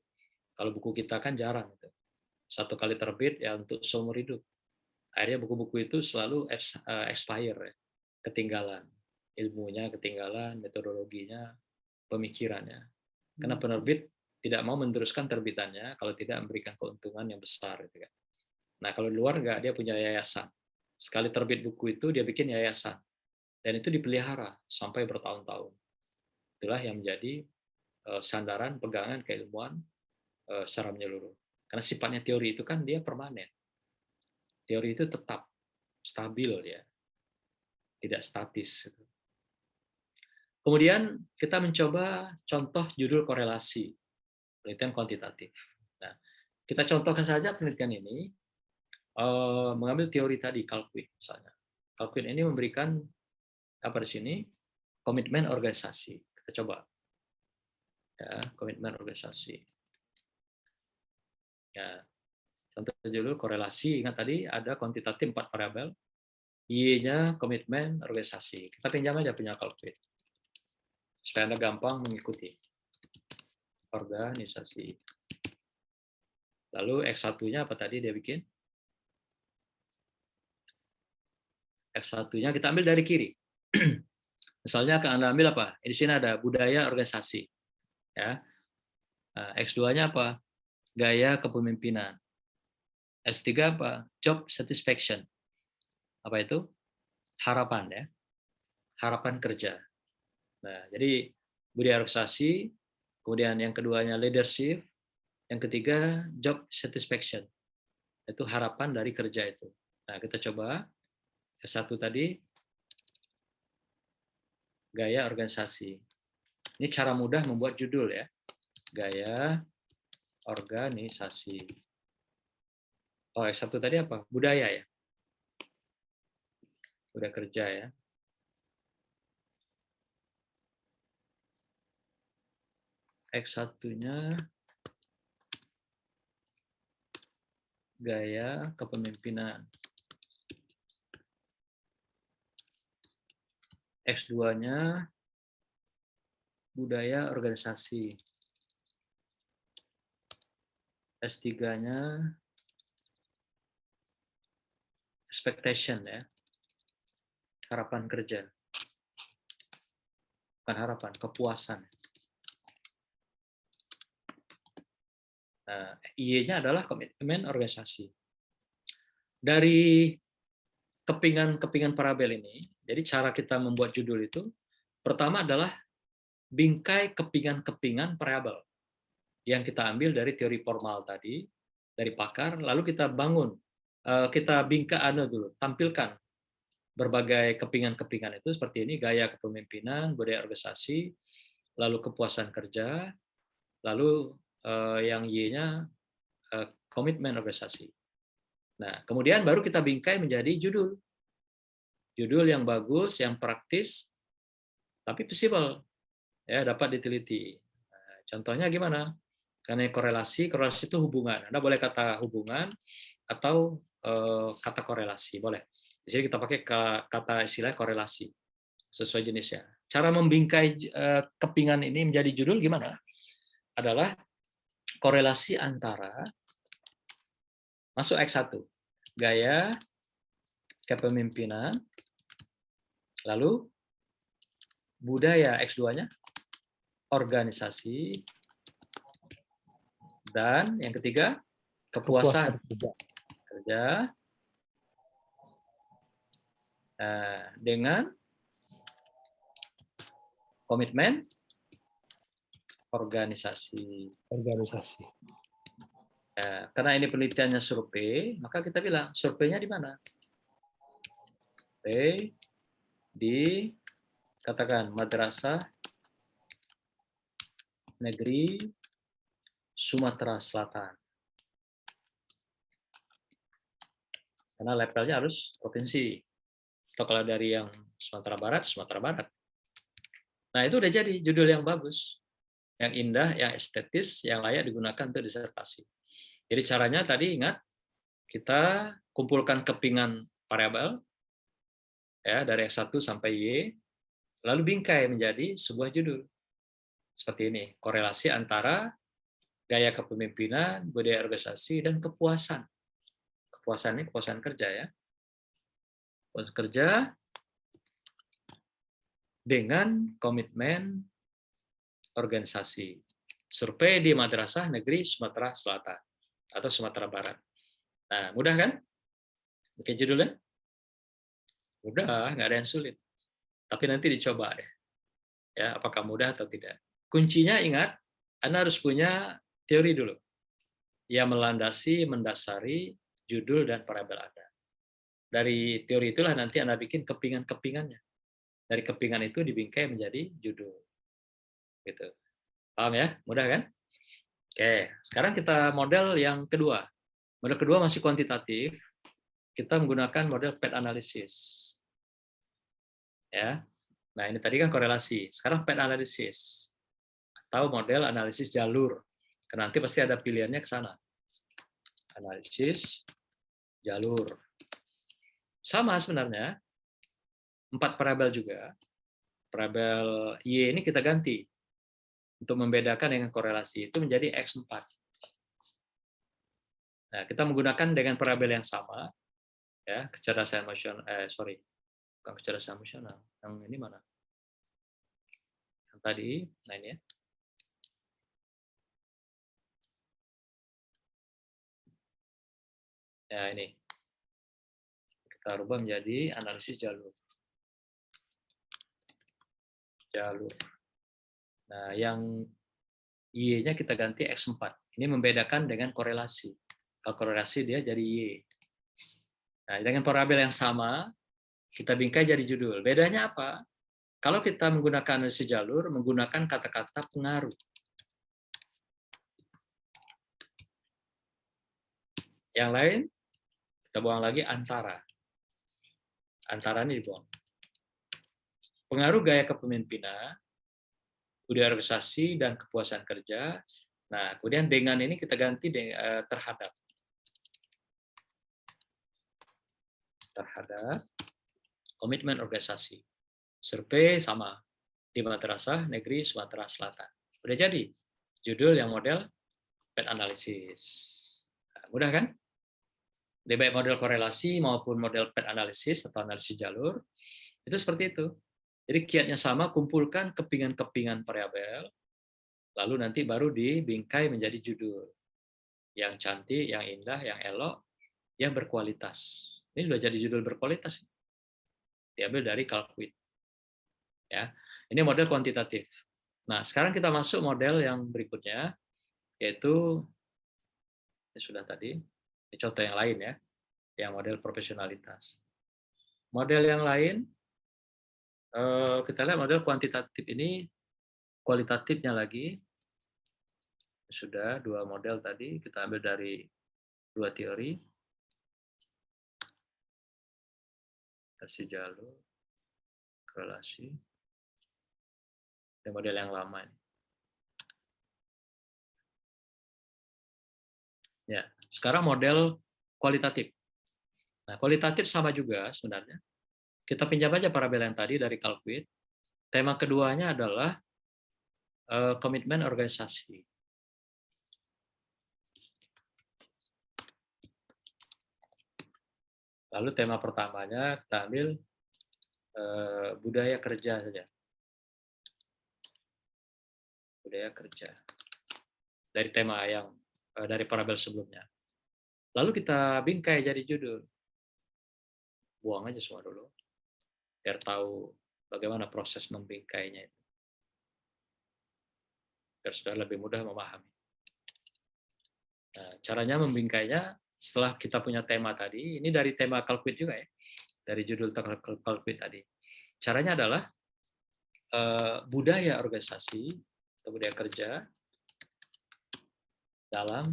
Kalau buku kita kan jarang gitu. 1 kali terbit ya untuk seumur hidup. Akhirnya buku-buku itu selalu expire ya. Ketinggalan. Ilmunya ketinggalan, metodologinya, pemikirannya. Karena penerbit tidak mau meneruskan terbitannya kalau tidak memberikan keuntungan yang besar gitu kan. Nah, kalau di luar enggak, dia punya yayasan. Sekali terbit buku itu dia bikin yayasan. dan itu dipelihara sampai bertahun-tahun. Itulah yang menjadi sandaran pegangan keilmuan secara menyeluruh. Karena sifatnya teori itu kan dia permanen. Teori itu tetap stabil ya, tidak statis. Kemudian kita mencoba contoh judul korelasi, penelitian kuantitatif. Nah, kita contohkan saja penelitian ini mengambil teori tadi Calquin misalnya. Calquin ini memberikan apa di sini? Komitmen organisasi. Kita coba. Ya, komitmen organisasi. Ya, contoh dulu korelasi. Ingat tadi ada kuantitatif 4 variabel. Y-nya komitmen organisasi. Kita pinjam aja punya Calquin. Supaya Anda gampang mengikuti. Organisasi. Lalu X1-nya apa tadi dia bikin? X1-nya kita ambil dari kiri. Misalnya Anda ambil apa? Di sini ada budaya organisasi. Ya. Nah, X2-nya apa? Gaya kepemimpinan. S3 apa? Job satisfaction. Apa itu? Harapan ya. Harapan kerja. Nah, jadi budaya organisasi, kemudian yang keduanya leadership, yang ketiga job satisfaction. Itu harapan dari kerja itu. Nah, kita coba S1 tadi gaya organisasi. Ini cara mudah membuat judul ya. Gaya organisasi. Oh, S1 tadi apa? Budaya ya. Budaya kerja ya. X1-nya gaya kepemimpinan. X2-nya budaya organisasi. S3-nya expectation ya. Harapan kerja. Bukan harapan, kepuasan. Nah, Y-nya adalah komitmen organisasi. Dari kepingan-kepingan parabel ini, jadi cara kita membuat judul itu, pertama adalah bingkai kepingan-kepingan parabel yang kita ambil dari teori formal tadi, dari pakar, lalu kita bangun, kita bingkai dulu, tampilkan berbagai kepingan-kepingan itu seperti ini, gaya kepemimpinan, budaya organisasi, lalu kepuasan kerja, lalu yang Y-nya komitmen organisasi. Nah, kemudian baru kita bingkai menjadi judul. Judul yang bagus, yang praktis, tapi visible, ya dapat diteliti. Nah, contohnya gimana? Karena korelasi itu hubungan. Anda boleh kata hubungan atau kata korelasi, boleh. Di sini kita pakai kata istilah korelasi sesuai jenisnya. Cara membingkai kepingan ini menjadi judul gimana? Adalah korelasi antara masuk X1, gaya kepemimpinan, lalu budaya X2-nya, organisasi, dan yang ketiga, kepuasan kerja dengan komitmen organisasi. Karena ini penelitiannya survei, maka kita bilang surveinya di mana? Survei di katakan Madrasah Negeri Sumatera Selatan. Karena levelnya harus provinsi. Atau kalau dari yang Sumatera Barat, Sumatera Barat. Nah, itu udah jadi judul yang bagus, yang indah, yang estetis, yang layak digunakan untuk disertasi. Jadi caranya tadi ingat, kita kumpulkan kepingan variabel ya dari X1 sampai Y, lalu bingkai menjadi sebuah judul. Seperti ini, korelasi antara gaya kepemimpinan, budaya organisasi, dan kepuasan. Kepuasan ini kepuasan kerja ya. Kepuasan kerja dengan komitmen organisasi. Survei di Madrasah Negeri Sumatera Selatan atau Sumatera Barat. Nah, mudah kan? Bikin judulnya? Mudah, nggak ada yang sulit. Tapi nanti dicoba deh, ya apakah mudah atau tidak. Kuncinya ingat, Anda harus punya teori dulu, yang melandasi, mendasari judul dan parabel Anda. Dari teori itulah nanti Anda bikin kepingan-kepingannya. Dari kepingan itu dibingkai menjadi judul. Gitu. Paham ya? Mudah kan? Oke, sekarang kita model yang kedua. Model kedua masih kuantitatif. Kita menggunakan model path analysis. Ya. Nah, ini tadi kan korelasi. Sekarang path analysis atau model analisis jalur. Karena nanti pasti ada pilihannya ke sana. Analisis jalur. Sama sebenarnya. 4 parabel juga. Parabel Y ini kita ganti. Untuk membedakan dengan korelasi itu menjadi X4. Nah, kita menggunakan dengan parabel yang sama. Ya, kecerdasan emosional. Bukan kecerdasan emosional. Yang ini mana? Yang tadi, nah ini ya. Ya, ini. Kita rubah menjadi analisis jalur. Jalur. Nah, yang Y-nya kita ganti X4. Ini membedakan dengan korelasi. Kalau korelasi dia jadi Y. Nah, dengan parabel yang sama, kita bingkai jadi judul. Bedanya apa? Kalau kita menggunakan analisis jalur, menggunakan kata-kata pengaruh. Yang lain, kita buang lagi antara. Antara ini dibuang. Pengaruh gaya kepemimpinan, budaya organisasi, dan kepuasan kerja. Nah, kemudian dengan ini kita ganti terhadap. Terhadap komitmen organisasi. Survei sama. Di Madrasah Negeri Sumatera Selatan. Udah jadi. Judul yang model path analysis. Nah, mudah kan? Di baik model korelasi maupun model path analysis atau analisis jalur, itu seperti itu. Jadi kiatnya sama, kumpulkan kepingan-kepingan variabel, lalu nanti baru dibingkai menjadi judul. Yang cantik, yang indah, yang elok, yang berkualitas. Ini sudah jadi judul berkualitas. Diambil dari Calcuit. Ya, ini model kuantitatif. Nah, sekarang kita masuk model yang berikutnya, yaitu ini sudah tadi, ini contoh yang lain ya, yang model profesionalitas. Model yang lain, kita lihat model kuantitatif ini, kualitatifnya lagi, sudah 2 model tadi, kita ambil dari 2 teori, analisis jalur, korelasi, dan model yang lama ini. Ya, sekarang model kualitatif. Nah, kualitatif sama juga sebenarnya. Kita pinjam aja parabel yang tadi dari Calcuit. Tema keduanya adalah komitmen organisasi. Lalu tema pertamanya kita ambil budaya kerja saja. Budaya kerja. Dari tema yang dari parabel sebelumnya. Lalu kita bingkai jadi judul. Buang aja semua dulu. Biar tahu bagaimana proses membingkainya itu. Biar sudah lebih mudah memahami. Nah, caranya membingkainya setelah kita punya tema tadi, ini dari tema Calcuit juga ya. Dari judul Calcuit tadi. Caranya adalah budaya organisasi atau budaya kerja dalam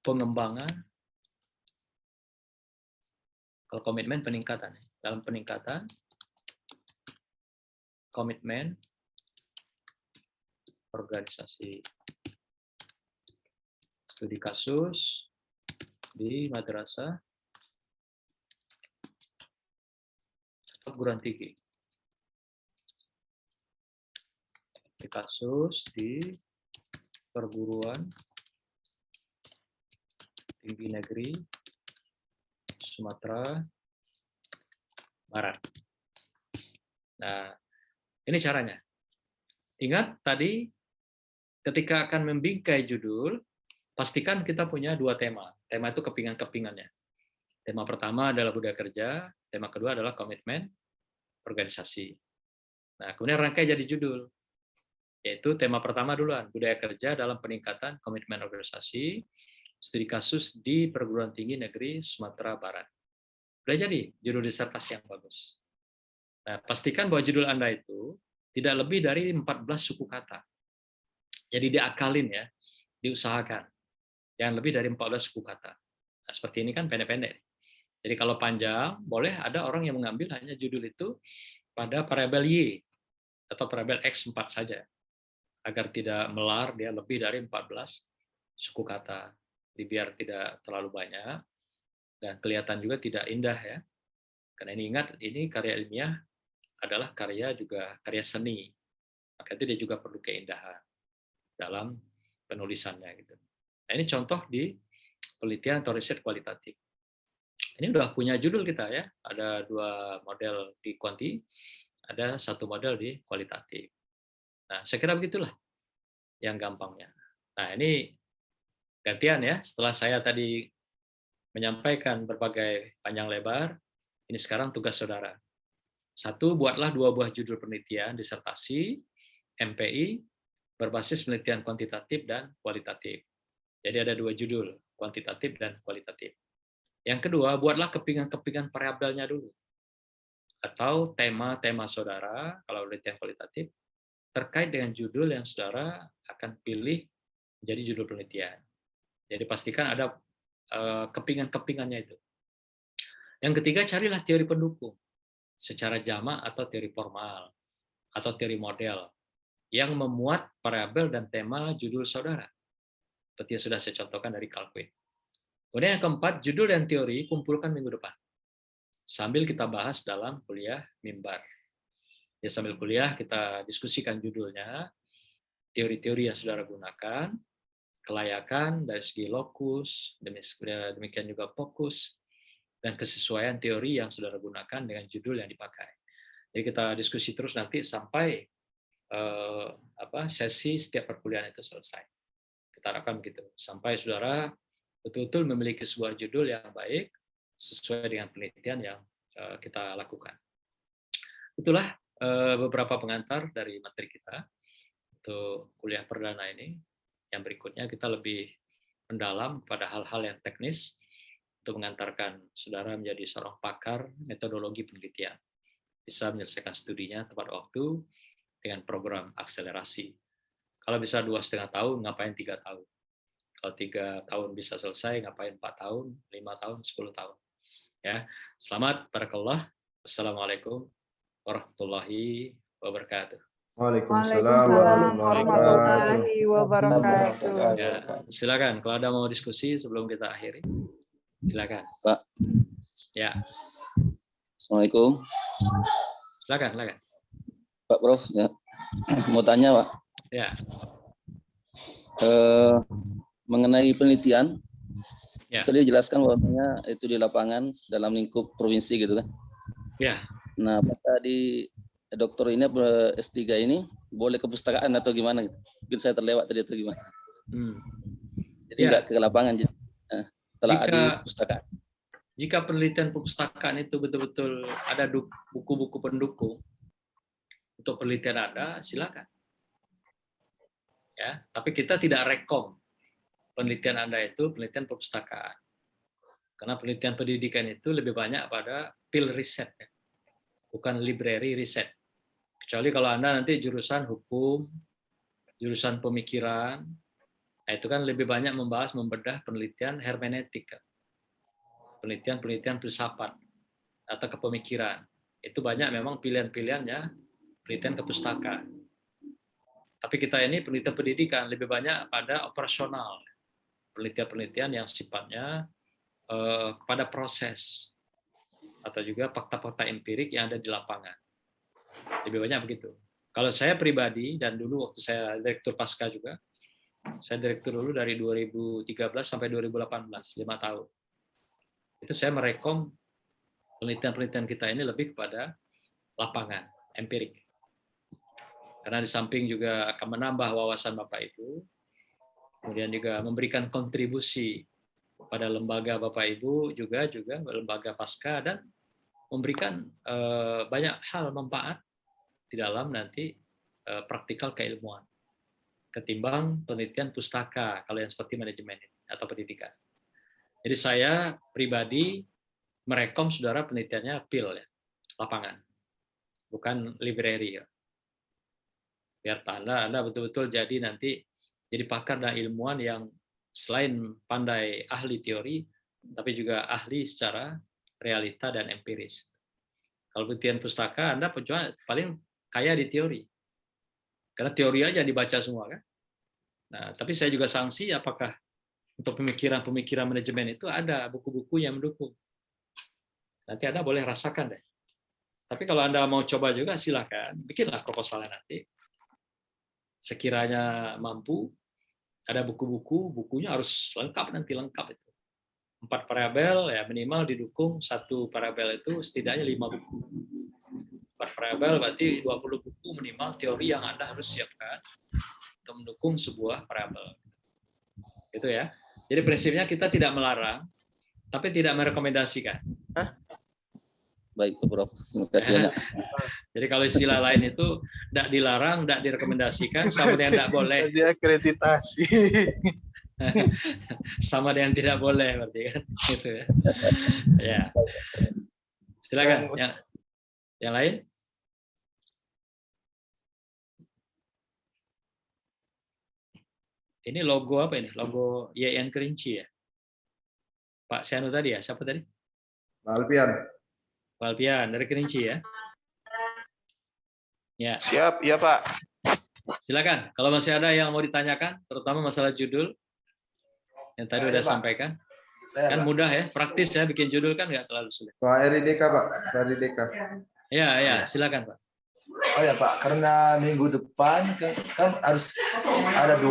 pengembangan, kalau komitmen peningkatan, dalam peningkatan komitmen organisasi. Studi kasus di madrasah perguruan tinggi. Studi kasus di perguruan tinggi negeri Sumatera Barat. Nah, ini caranya. Ingat tadi ketika akan membingkai judul, pastikan kita punya 2 tema. Tema itu kepingan-kepingannya. Tema pertama adalah budaya kerja, tema kedua adalah komitmen organisasi. Nah, kemudian rangkai jadi judul, yaitu tema pertama duluan, budaya kerja dalam peningkatan komitmen organisasi, studi kasus di Perguruan Tinggi Negeri Sumatera Barat. Udah jadi judul disertasi yang bagus. Nah, pastikan bahwa judul Anda itu tidak lebih dari 14 suku kata. Jadi diakalin ya, diusahakan. Jangan lebih dari 14 suku kata. Nah, seperti ini kan pendek-pendek. Jadi kalau panjang, boleh ada orang yang mengambil hanya judul itu pada variabel Y atau variabel X4 saja. Agar tidak melar dia lebih dari 14 suku kata. Jadi biar tidak terlalu banyak dan kelihatan juga tidak indah ya. Karena ini ingat, ini karya ilmiah adalah karya juga karya seni. Maka itu dia juga perlu keindahan dalam penulisannya gitu. Nah, ini contoh di penelitian atau riset kualitatif. Ini udah punya judul kita ya. Ada 2 model di kuanti, ada 1 model di kualitatif. Nah, saya kira begitulah yang gampangnya. Nah, ini gantian ya. Setelah saya tadi menyampaikan berbagai panjang lebar, ini sekarang tugas saudara. 1, buatlah 2 buah judul penelitian, disertasi, MPI, berbasis penelitian kuantitatif dan kualitatif. Jadi ada 2 judul, kuantitatif dan kualitatif. Yang kedua, buatlah kepingan-kepingan variabelnya dulu. Atau tema-tema saudara, kalau penelitian kualitatif, terkait dengan judul yang saudara akan pilih menjadi judul penelitian. Jadi pastikan ada kepingan-kepingannya itu. Yang ketiga, carilah teori pendukung secara jamak atau teori formal atau teori model yang memuat variabel dan tema judul saudara. Seperti yang sudah saya contohkan dari Calquin. Kemudian yang keempat, judul dan teori kumpulkan minggu depan. Sambil kita bahas dalam kuliah mimbar. Ya, sambil kuliah kita diskusikan judulnya, teori-teori yang saudara gunakan, kelayakan dari segi lokus, demikian juga fokus, dan kesesuaian teori yang saudara gunakan dengan judul yang dipakai. Jadi kita diskusi terus nanti sampai sesi setiap perkuliahan itu selesai. Kita harapkan begitu. Sampai saudara betul-betul memiliki sebuah judul yang baik sesuai dengan penelitian yang kita lakukan. Itulah beberapa pengantar dari materi kita untuk kuliah perdana ini. Yang berikutnya kita lebih mendalam pada hal-hal yang teknis untuk mengantarkan saudara menjadi seorang pakar metodologi penelitian. Bisa menyelesaikan studinya tepat waktu dengan program akselerasi. Kalau bisa 2,5 tahun, ngapain 3 tahun? Kalau 3 tahun bisa selesai, ngapain 4 tahun, 5 tahun, 10 tahun. Ya, selamat, barakallah. Wassalamualaikum warahmatullahi wabarakatuh. Waalaikumsalam warahmatullahi wabarakatuh. Ya, silakan. Kalau ada mau diskusi sebelum kita akhiri, silakan. Pak. Ya. Assalamualaikum. Silakan. Pak Prof, ya. Mau tanya, Pak. Ya. Mengenai penelitian, ya. tadi dijelaskan bahwasanya itu di lapangan dalam lingkup provinsi gitu kan. Ya. Nah, apakah di dokter ini S3 ini boleh ke pustakaan atau gimana gitu? Mungkin saya terlewat tadi atau gimana. Jadi nggak ke lapangan, setelah di pustakaan. Jika penelitian perpustakaan itu betul-betul ada buku-buku pendukung untuk penelitian Anda, silakan. Ya, tapi kita tidak rekom penelitian Anda itu penelitian perpustakaan. Karena penelitian pendidikan itu lebih banyak pada field riset, ya. Bukan library riset. Kecuali kalau Anda nanti jurusan hukum, jurusan pemikiran, nah itu kan lebih banyak membahas membedah penelitian hermeneutik, penelitian filsafat atau kepemikiran. Itu banyak memang pilihan-pilihannya penelitian kepustakaan. Tapi kita ini penelitian pendidikan lebih banyak pada operasional, penelitian-penelitian yang sifatnya kepada proses atau juga fakta-fakta empirik yang ada di lapangan. Lebih banyak begitu. Kalau saya pribadi dan dulu waktu saya direktur pasca juga, saya direktur dulu dari 2013 sampai 2018, 5 tahun. Itu saya merekom penelitian-penelitian kita ini lebih kepada lapangan, empirik. Karena di samping juga akan menambah wawasan Bapak Ibu, kemudian juga memberikan kontribusi pada lembaga Bapak Ibu juga lembaga pasca dan memberikan banyak hal manfaat di dalam nanti praktikal keilmuan ketimbang penelitian pustaka kalau yang seperti manajemen atau pendidikan. Jadi saya pribadi merekom saudara penelitiannya PIL ya, lapangan, bukan library ya. Biar Anda betul-betul jadi nanti jadi pakar dan ilmuwan yang selain pandai ahli teori, tapi juga ahli secara realita dan empiris. Kalau penelitian pustaka, Anda paling kaya di teori. Karena teori aja dibaca semua kan. Nah, tapi saya juga sanksi apakah untuk pemikiran-pemikiran manajemen itu ada buku-buku yang mendukung. Nanti Anda boleh rasakan deh. Tapi kalau Anda mau coba juga silahkan, bikinlah proposalnya nanti. Sekiranya mampu, ada buku-buku, bukunya harus lengkap nanti, lengkap itu. 4 variabel ya minimal didukung 1 variabel itu setidaknya 5 buku. 4 variabel berarti 20 buku minimal teori yang Anda harus siapkan untuk mendukung sebuah variabel. Gitu ya. Jadi prinsipnya kita tidak melarang, tapi tidak merekomendasikan. Baik, Prof. Terima kasih banyak. Jadi kalau istilah lain itu tidak dilarang, tidak direkomendasikan, sama dengan tidak boleh. Kasih akreditasi. Sama dengan tidak boleh berarti kan. Gitu ya. Ya. Silakan yang lain. Ini logo apa ini? Logo YN Kerinci ya? Pak Sianu tadi ya? Siapa tadi? Pak Alpian. Pak Alpian dari Kerinci ya? Ya. Siap, iya Pak. Silakan. Kalau masih ada yang mau ditanyakan, terutama masalah judul yang tadi udah sampaikan. Kan mudah ya, praktis ya bikin judul kan nggak terlalu sulit. Pak Eri Deka, Pak. Pak Eri Deka. Ya, silakan Pak. Oh ya Pak, karena minggu depan kan harus ada 2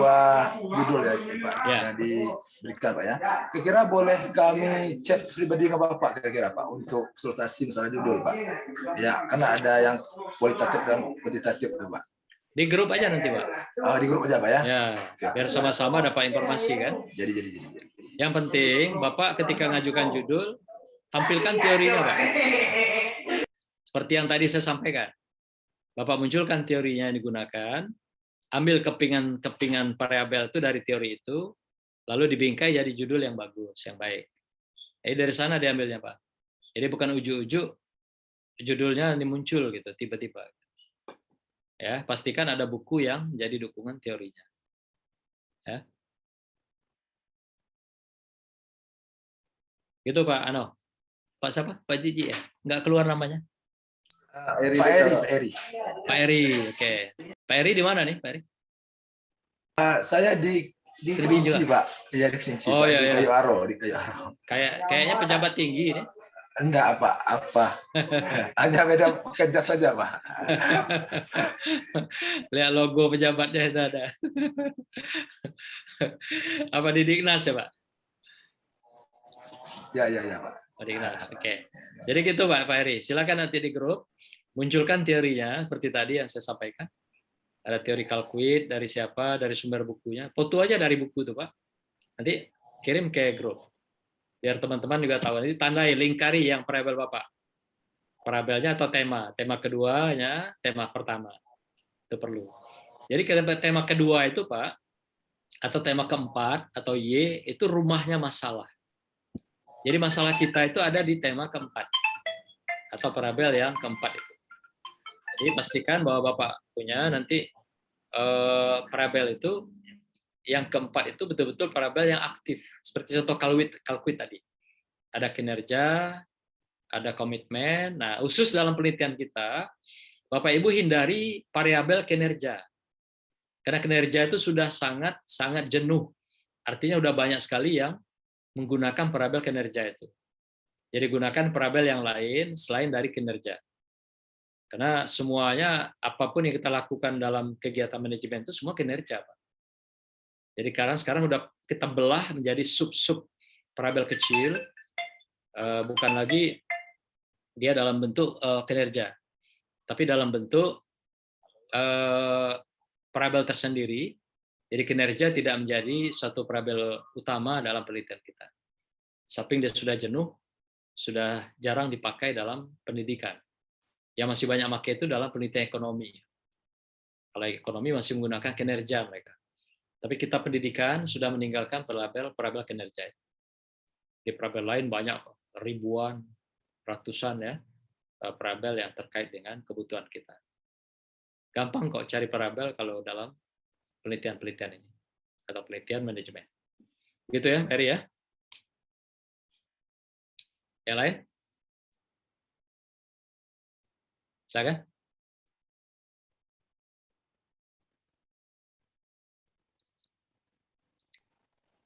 judul ya Pak yang diberikan Pak ya. Kira-kira boleh kami chat pribadi ke Bapak kira-kira Pak untuk konsultasi masalah judul Pak. Ya, karena ada yang kualitatif dan kuantitatif tuh Pak. Di grup aja nanti Pak. Oh, di grup aja Pak ya. Ya, biar sama-sama dapat informasi kan. Jadi. Yang penting Bapak ketika ngajukan judul tampilkan teorinya Pak. Seperti yang tadi saya sampaikan. Bapak munculkan teorinya yang digunakan, ambil kepingan variabel itu dari teori itu, lalu dibingkai jadi judul yang bagus, yang baik. Jadi dari sana diambilnya Pak. Jadi bukan ujuk-ujuk judulnya ini muncul gitu tiba-tiba. Ya, pastikan ada buku yang menjadi dukungan teorinya. Ya. Gitu Pak Ano. Pak siapa? Pak Jiji ya? Nggak keluar namanya? Pak Eri. Pak Eri, oke. Pak Eri di mana nih, Pak Eri? Saya di Kerinci Pak. Iya di Kerinci. Oh Pak. iya. Di Kayu Aro. Kayaknya pejabat tinggi ini. Enggak apa. Hanya beda pekerja saja Pak. Lihat logo pejabatnya itu ada. Apa di Dignas ya Pak? Ya Pak. Oh, Dignas, oke. Jadi gitu Pak Eri. Silakan nanti di grup munculkan teorinya seperti tadi yang saya sampaikan. Ada teori kalkuit dari siapa, dari sumber bukunya. Foto aja dari buku itu Pak. Nanti kirim ke grup. Biar teman-teman juga tahu. Nanti tandai, lingkari yang variabel Bapak. Variabelnya atau tema. Tema keduanya, tema pertama. Itu perlu. Jadi tema kedua itu Pak, atau tema keempat, atau Y, itu rumahnya masalah. Jadi masalah kita itu ada di tema keempat. Atau variabel yang keempat itu. Jadi pastikan bahwa Bapak punya nanti variabel itu yang keempat itu betul-betul variabel yang aktif. Seperti contoh kalkuit tadi. Ada kinerja, ada komitmen. Nah, khusus dalam penelitian kita, Bapak Ibu hindari variabel kinerja. Karena kinerja itu sudah sangat jenuh. Artinya udah banyak sekali yang menggunakan variabel kinerja itu. Jadi gunakan variabel yang lain selain dari kinerja. Karena semuanya, apapun yang kita lakukan dalam kegiatan manajemen itu semua kinerja, Pak. Jadi sekarang udah kita belah menjadi sub-sub variabel kecil, bukan lagi dia dalam bentuk kinerja, tapi dalam bentuk variabel tersendiri. Jadi kinerja tidak menjadi suatu variabel utama dalam penelitian kita. Samping dia sudah jenuh, sudah jarang dipakai dalam pendidikan. Yang masih banyak pakai itu dalam penelitian ekonomi. Kalau ekonomi masih menggunakan kinerja mereka. Tapi kita pendidikan sudah meninggalkan parabel kinerja. Di parabel lain banyak, ribuan, ratusan ya parabel yang terkait dengan kebutuhan kita. Gampang kok cari parabel kalau dalam penelitian-penelitian ini atau penelitian manajemen. Gitu ya, Eri ya. Yang lain? Silakan.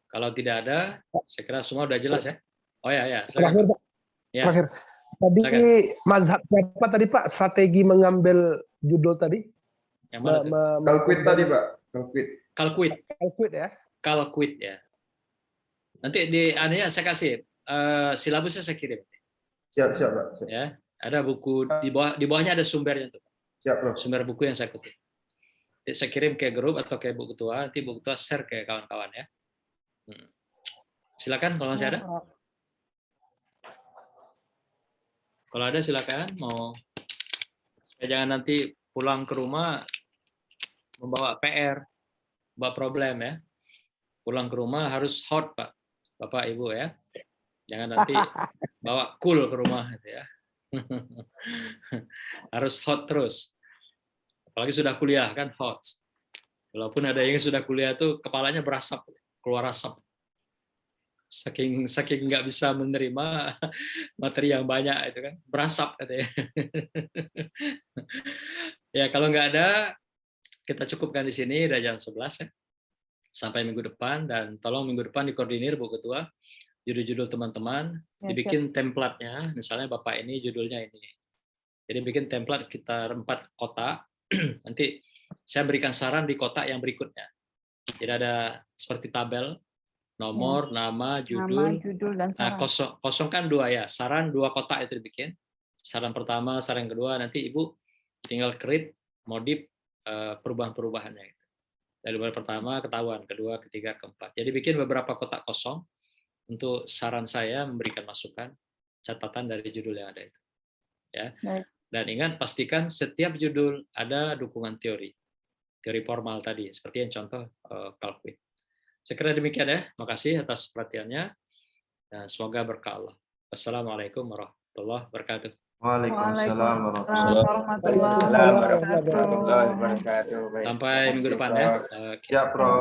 Kalau tidak ada, saya kira semua sudah jelas ya. Oh ya, silakan. Terakhir, Pak. Ya. Terakhir. Tadi mazhab siapa tadi Pak? Strategi mengambil judul tadi? Yang mana tuh? Kalkuit tadi Pak. Kalkuit ya. Kalkuit ya. Nanti di anunya saya kasih silabusnya saya kirim. Siap Pak. Siap. Ya, ada buku di bawahnya ada sumbernya tuh. Siap Bro. Sumber buku yang saya kutip. Nanti saya kirim ke grup atau ke Bu Ketua, nanti Bu Ketua share ke kawan-kawan ya. Silakan kalau masih ada. Kalau ada silakan. Mau jangan nanti pulang ke rumah membawa PR, membawa problem ya. Pulang ke rumah harus hot Pak, Bapak Ibu ya. Jangan nanti bawa cool ke rumah gitu ya. Harus hot terus. Apalagi sudah kuliah kan hot. Walaupun ada yang sudah kuliah tuh kepalanya berasap, keluar asap. Saking nggak bisa menerima materi yang banyak itu kan, berasap katanya. Ya kalau nggak ada, kita cukupkan di sini, udah jam 11 ya. Sampai minggu depan, dan tolong minggu depan dikoordinir Bu Ketua, judul-judul teman-teman, dibikin template-nya, misalnya Bapak ini judulnya ini. Jadi bikin template sekitar 4 kotak, nanti saya berikan saran di kotak yang berikutnya. Jadi ada seperti tabel, nomor, nama, judul dan saran. Kosong kan 2 ya, saran 2 kotak itu dibikin. Saran pertama, saran kedua, nanti Ibu tinggal create, modif perubahan-perubahannya. Dari baru pertama ketahuan, kedua, ketiga, keempat. Jadi bikin beberapa kotak kosong untuk saran saya memberikan masukan, catatan dari judul yang ada itu. Ya. Dan ingat pastikan setiap judul ada dukungan teori formal tadi, seperti yang contoh Kalkuit. Saya kira demikian ya. Makasih atas perhatiannya dan semoga berkah Allah. Wassalamualaikum warahmatullahi wabarakatuh. Waalaikumsalam warahmatullahi wabarakatuh. Sampai minggu depan ya. Siap, Bro.